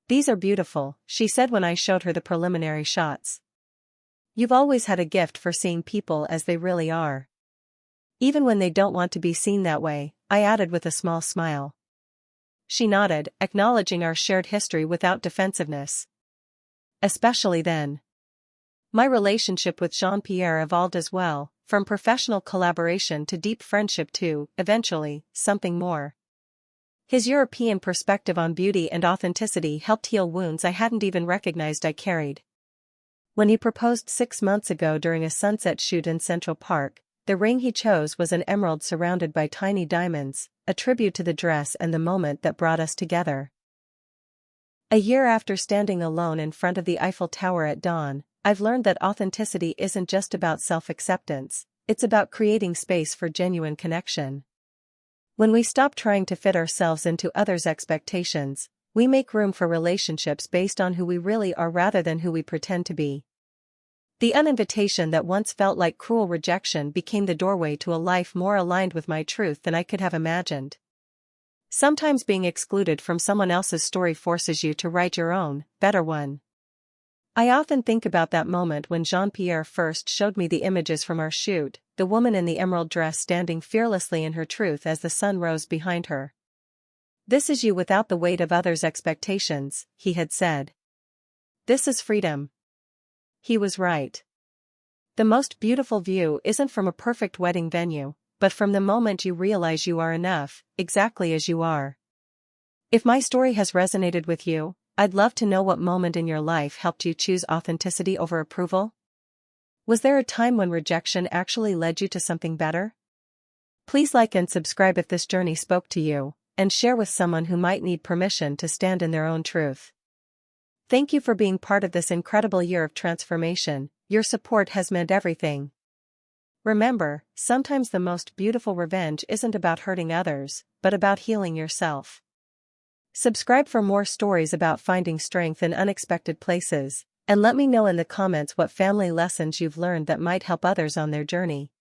"These are beautiful," she said when I showed her the preliminary shots. "You've always had a gift for seeing people as they really are. Even when they don't want to be seen that way," I added with a small smile. She nodded, acknowledging our shared history without defensiveness. "Especially then." My relationship with Jean-Pierre evolved as well, from professional collaboration to deep friendship to, eventually, something more. His European perspective on beauty and authenticity helped heal wounds I hadn't even recognized I carried. When he proposed 6 months ago during a sunset shoot in Central Park, the ring he chose was an emerald surrounded by tiny diamonds, a tribute to the dress and the moment that brought us together. A year after standing alone in front of the Eiffel Tower at dawn, I've learned that authenticity isn't just about self-acceptance, it's about creating space for genuine connection. When we stop trying to fit ourselves into others' expectations, we make room for relationships based on who we really are rather than who we pretend to be. The uninvitation that once felt like cruel rejection became the doorway to a life more aligned with my truth than I could have imagined. Sometimes being excluded from someone else's story forces you to write your own, better one. I often think about that moment when Jean-Pierre first showed me the images from our shoot, the woman in the emerald dress standing fearlessly in her truth as the sun rose behind her. "This is you without the weight of others' expectations," he had said. "This is freedom." He was right. The most beautiful view isn't from a perfect wedding venue, but from the moment you realize you are enough, exactly as you are. If my story has resonated with you, I'd love to know what moment in your life helped you choose authenticity over approval. Was there a time when rejection actually led you to something better? Please like and subscribe if this journey spoke to you, and share with someone who might need permission to stand in their own truth. Thank you for being part of this incredible year of transformation. Your support has meant everything. Remember, sometimes the most beautiful revenge isn't about hurting others, but about healing yourself. Subscribe for more stories about finding strength in unexpected places, and let me know in the comments what family lessons you've learned that might help others on their journey.